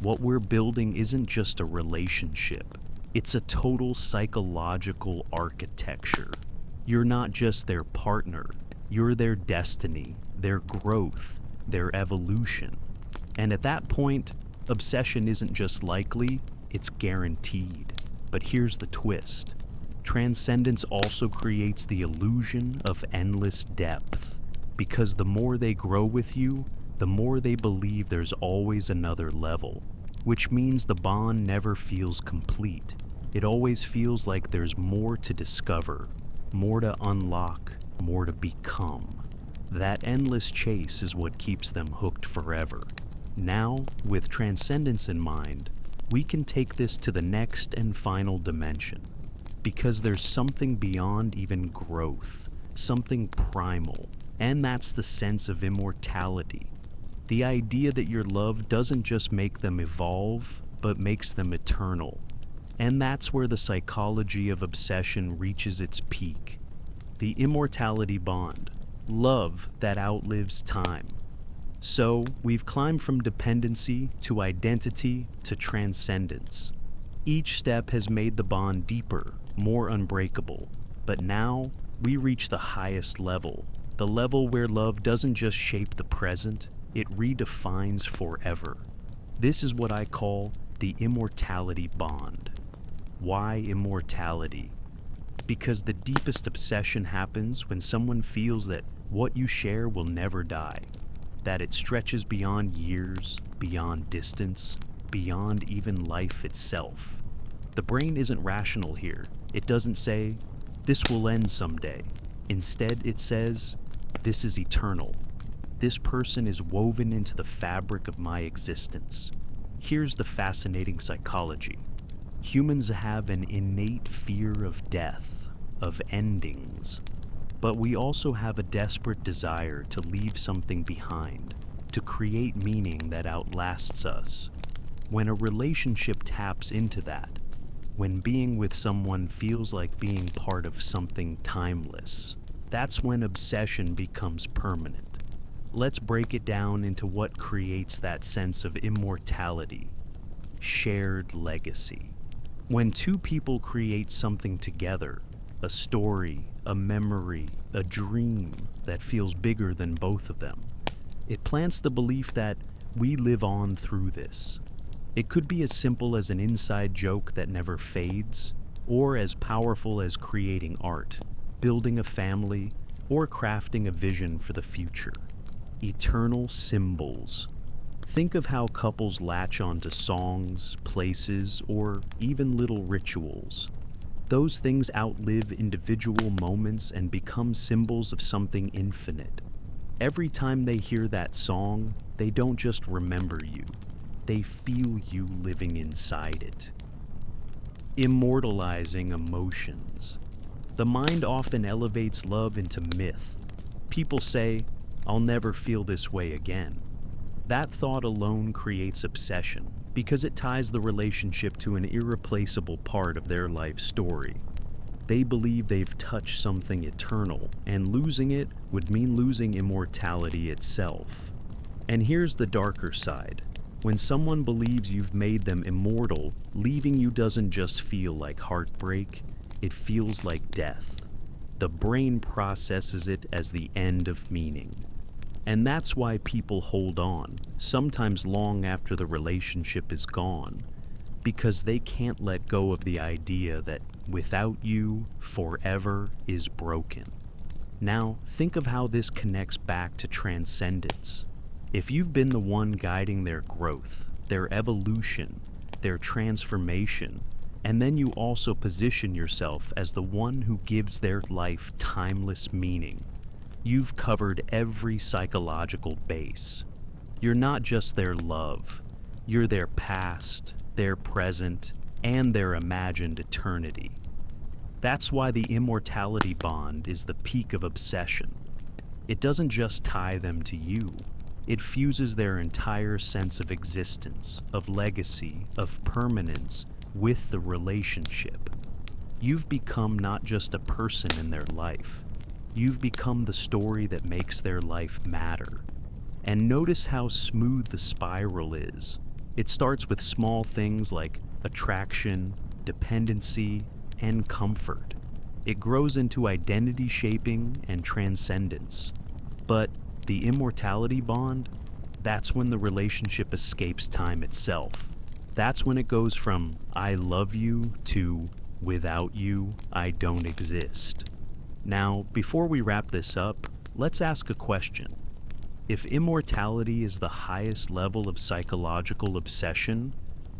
what we're building isn't just a relationship. It's a total psychological architecture. You're not just their partner. You're their destiny, their growth, their evolution. And at that point, obsession isn't just likely, it's guaranteed. But here's the twist. Transcendence also creates the illusion of endless depth. Because the more they grow with you, the more they believe there's always another level, which means the bond never feels complete. It always feels like there's more to discover, more to unlock, more to become. That endless chase is what keeps them hooked forever. Now, with transcendence in mind, we can take this to the next and final dimension, because there's something beyond even growth, something primal, and that's the sense of immortality. The idea that your love doesn't just make them evolve, but makes them eternal. And that's where the psychology of obsession reaches its peak. The Immortality Bond, love that outlives time. So, we've climbed from dependency to identity to transcendence. Each step has made the bond deeper, more unbreakable. But now, we reach the highest level, the level where love doesn't just shape the present, it redefines forever. This is what I call the Immortality Bond. Why immortality? Because the deepest obsession happens when someone feels that what you share will never die, that it stretches beyond years, beyond distance, beyond even life itself. The brain isn't rational here. It doesn't say, this will end someday. Instead, it says, this is eternal. This person is woven into the fabric of my existence. Here's the fascinating psychology. Humans have an innate fear of death, of endings. But we also have a desperate desire to leave something behind, to create meaning that outlasts us. When a relationship taps into that, when being with someone feels like being part of something timeless, that's when obsession becomes permanent. Let's break it down into what creates that sense of immortality. Shared legacy. When two people create something together, a story, a memory, a dream that feels bigger than both of them, it plants the belief that we live on through this. It could be as simple as an inside joke that never fades, or as powerful as creating art, building a family, or crafting a vision for the future. Eternal symbols. Think of how couples latch onto songs, places, or even little rituals. Those things outlive individual moments and become symbols of something infinite. Every time they hear that song, they don't just remember you. They feel you living inside it. Immortalizing emotions. The mind often elevates love into myth. People say, I'll never feel this way again. That thought alone creates obsession because it ties the relationship to an irreplaceable part of their life story. They believe they've touched something eternal, and losing it would mean losing immortality itself. And here's the darker side. When someone believes you've made them immortal, leaving you doesn't just feel like heartbreak, it feels like death. The brain processes it as the end of meaning. And that's why people hold on, sometimes long after the relationship is gone, because they can't let go of the idea that without you, forever is broken. Now, think of how this connects back to transcendence. If you've been the one guiding their growth, their evolution, their transformation, and then you also position yourself as the one who gives their life timeless meaning, you've covered every psychological base. You're not just their love, you're their past, their present, and their imagined eternity. That's why the Immortality Bond is the peak of obsession. It doesn't just tie them to you, it fuses their entire sense of existence, of legacy, of permanence with the relationship. You've become not just a person in their life, you've become the story that makes their life matter. And notice how smooth the spiral is. It starts with small things like attraction, dependency, and comfort. It grows into identity shaping and transcendence. But the immortality bond, that's when the relationship escapes time itself. That's when it goes from I love you to without you, I don't exist. Now, before we wrap this up, let's ask a question. If immortality is the highest level of psychological obsession,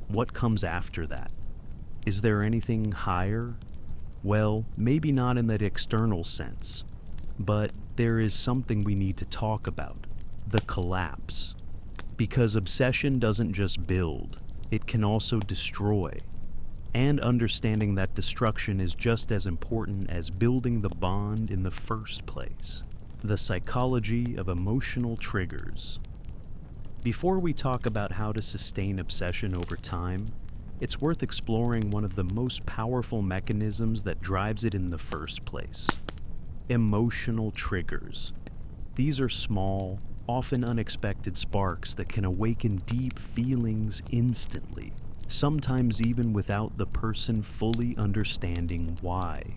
what comes after that? Is there anything higher? Well, maybe not in that external sense, but there is something we need to talk about: the collapse. Because obsession doesn't just build, it can also destroy. And understanding that destruction is just as important as building the bond in the first place. The psychology of emotional triggers. Before we talk about how to sustain obsession over time, it's worth exploring one of the most powerful mechanisms that drives it in the first place: emotional triggers. These are small, often unexpected sparks that can awaken deep feelings instantly, sometimes even without the person fully understanding why.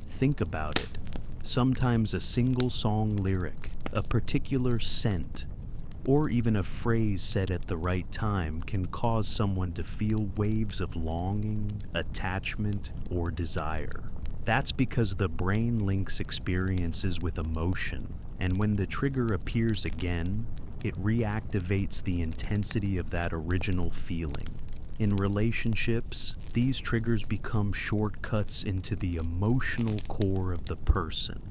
Think about it. Sometimes a single song lyric, a particular scent, or even a phrase said at the right time can cause someone to feel waves of longing, attachment, or desire. That's because the brain links experiences with emotion, and when the trigger appears again, it reactivates the intensity of that original feeling. In relationships, these triggers become shortcuts into the emotional core of the person.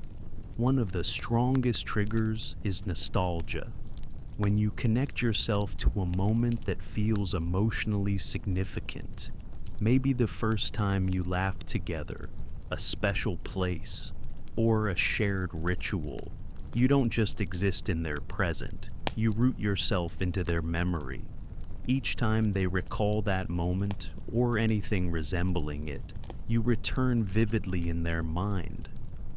One of the strongest triggers is nostalgia. When you connect yourself to a moment that feels emotionally significant, maybe the first time you laughed together, a special place, or a shared ritual, you don't just exist in their present, you root yourself into their memory. Each time they recall that moment, or anything resembling it, you return vividly in their mind.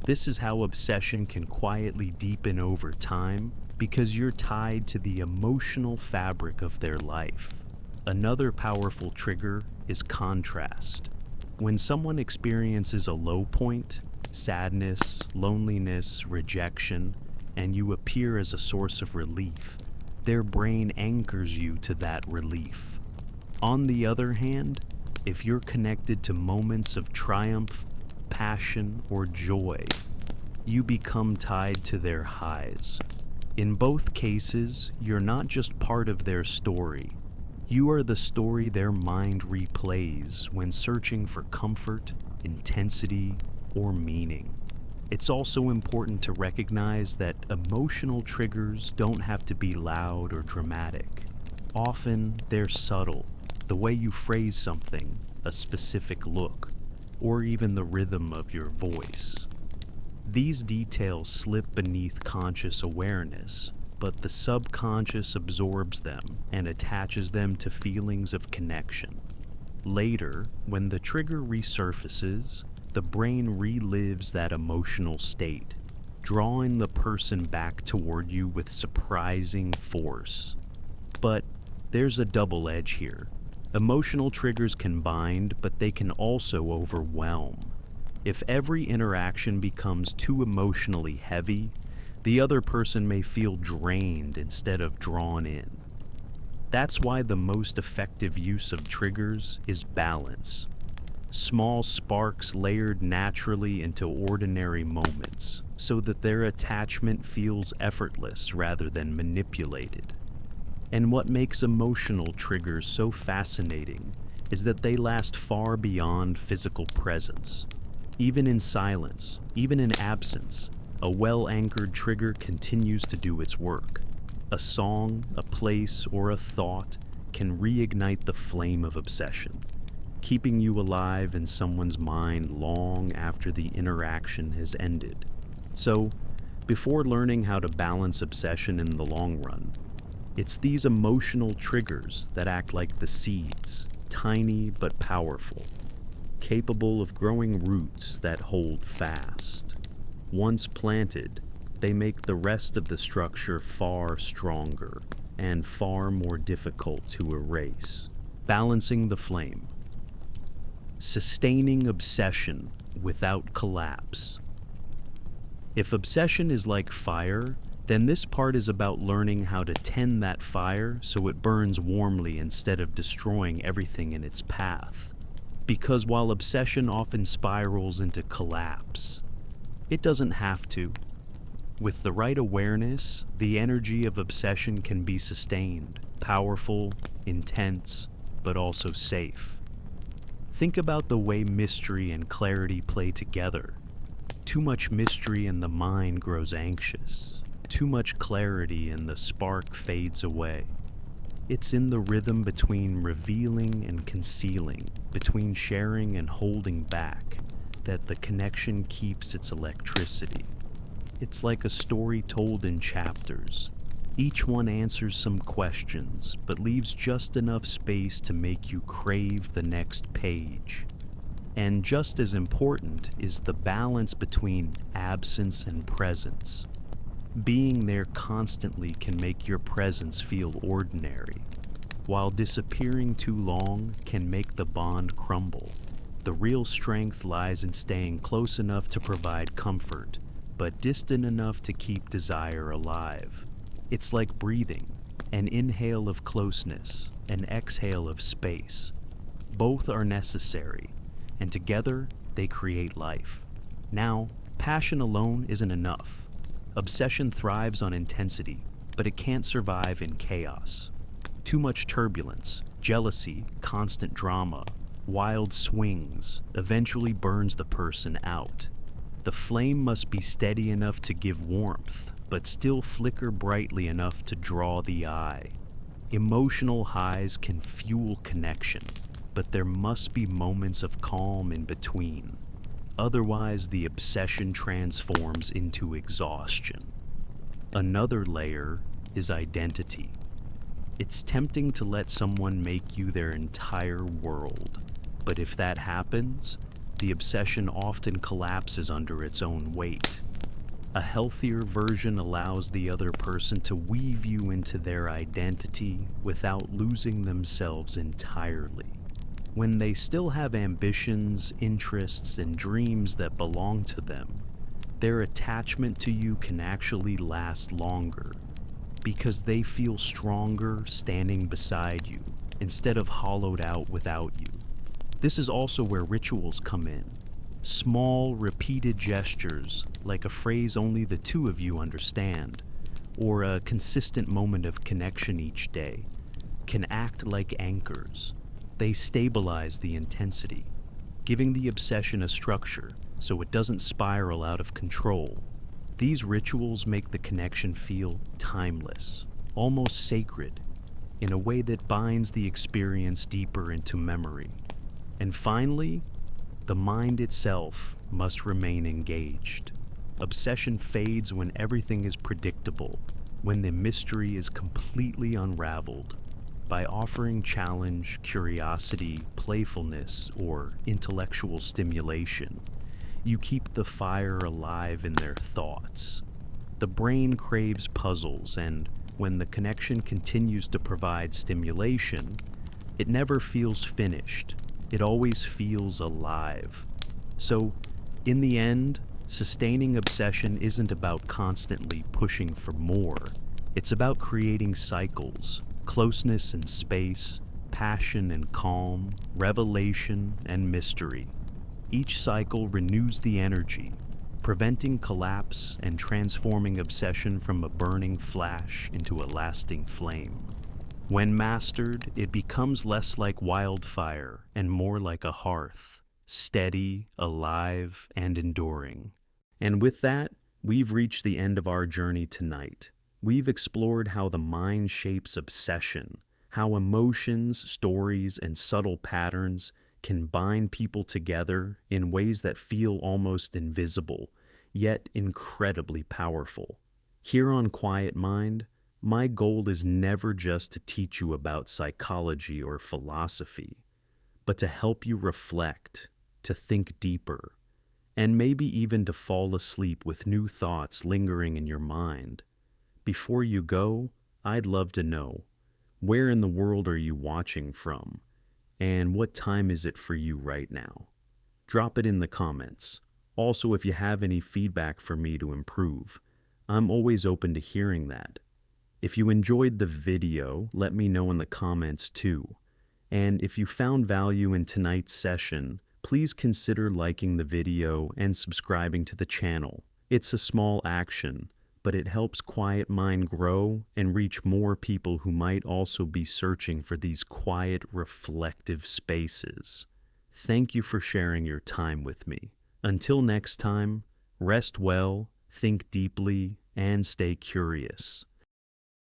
This is how obsession can quietly deepen over time, because you're tied to the emotional fabric of their life. Another powerful trigger is contrast. When someone experiences a low point, sadness, loneliness, rejection, and you appear as a source of relief, their brain anchors you to that relief. On the other hand, if you're connected to moments of triumph, passion, or joy, you become tied to their highs. In both cases, you're not just part of their story. You are the story their mind replays when searching for comfort, intensity, or meaning. It's also important to recognize that emotional triggers don't have to be loud or dramatic. Often, they're subtle. The way you phrase something, a specific look, or even the rhythm of your voice. These details slip beneath conscious awareness, but the subconscious absorbs them and attaches them to feelings of connection. Later, when the trigger resurfaces, the brain relives that emotional state, drawing the person back toward you with surprising force. But there's a double edge here. Emotional triggers can bind, but they can also overwhelm. If every interaction becomes too emotionally heavy, the other person may feel drained instead of drawn in. That's why the most effective use of triggers is balance. Small sparks layered naturally into ordinary moments, so that their attachment feels effortless rather than manipulated. And what makes emotional triggers so fascinating is that they last far beyond physical presence. Even in silence, even in absence, a well-anchored trigger continues to do its work. A song, a place, or a thought can reignite the flame of obsession, keeping you alive in someone's mind long after the interaction has ended. So, before learning how to balance obsession in the long run, it's these emotional triggers that act like the seeds, tiny but powerful, capable of growing roots that hold fast. Once planted, they make the rest of the structure far stronger and far more difficult to erase. Balancing the flame. Sustaining obsession without collapse. If obsession is like fire, then this part is about learning how to tend that fire so it burns warmly instead of destroying everything in its path. Because while obsession often spirals into collapse, it doesn't have to. With the right awareness, the energy of obsession can be sustained, powerful, intense, but also safe. Think about the way mystery and clarity play together. Too much mystery and the mind grows anxious. Too much clarity and the spark fades away. It's in the rhythm between revealing and concealing, between sharing and holding back, that the connection keeps its electricity. It's like a story told in chapters. Each one answers some questions, but leaves just enough space to make you crave the next page. And just as important is the balance between absence and presence. Being there constantly can make your presence feel ordinary, while disappearing too long can make the bond crumble. The real strength lies in staying close enough to provide comfort, but distant enough to keep desire alive. It's like breathing, an inhale of closeness, an exhale of space. Both are necessary, and together they create life. Now, passion alone isn't enough. Obsession thrives on intensity, but it can't survive in chaos. Too much turbulence, jealousy, constant drama, wild swings eventually burns the person out. The flame must be steady enough to give warmth, but still flicker brightly enough to draw the eye. Emotional highs can fuel connection, but there must be moments of calm in between. Otherwise, the obsession transforms into exhaustion. Another layer is identity. It's tempting to let someone make you their entire world, but if that happens, the obsession often collapses under its own weight. A healthier version allows the other person to weave you into their identity without losing themselves entirely. When they still have ambitions, interests, and dreams that belong to them, their attachment to you can actually last longer because they feel stronger standing beside you instead of hollowed out without you. This is also where rituals come in. Small, repeated gestures, like a phrase only the two of you understand, or a consistent moment of connection each day, can act like anchors. They stabilize the intensity, giving the obsession a structure so it doesn't spiral out of control. These rituals make the connection feel timeless, almost sacred, in a way that binds the experience deeper into memory. And finally, the mind itself must remain engaged. Obsession fades when everything is predictable, when the mystery is completely unraveled. By offering challenge, curiosity, playfulness, or intellectual stimulation, you keep the fire alive in their thoughts. The brain craves puzzles, and when the connection continues to provide stimulation, it never feels finished. It always feels alive. So, in the end, sustaining obsession isn't about constantly pushing for more. It's about creating cycles, closeness and space, passion and calm, revelation and mystery. Each cycle renews the energy, preventing collapse and transforming obsession from a burning flash into a lasting flame. When mastered, it becomes less like wildfire and more like a hearth, steady, alive, and enduring. And with that, we've reached the end of our journey tonight. We've explored how the mind shapes obsession, how emotions, stories, and subtle patterns can bind people together in ways that feel almost invisible, yet incredibly powerful. Here on QuietMind, my goal is never just to teach you about psychology or philosophy, but to help you reflect, to think deeper, and maybe even to fall asleep with new thoughts lingering in your mind. Before you go, I'd love to know, where in the world are you watching from? And what time is it for you right now? Drop it in the comments. Also, if you have any feedback for me to improve, I'm always open to hearing that. If you enjoyed the video, let me know in the comments too. And if you found value in tonight's session, please consider liking the video and subscribing to the channel. It's a small action, but it helps QuietMind grow and reach more people who might also be searching for these quiet, reflective spaces. Thank you for sharing your time with me. Until next time, rest well, think deeply, and stay curious.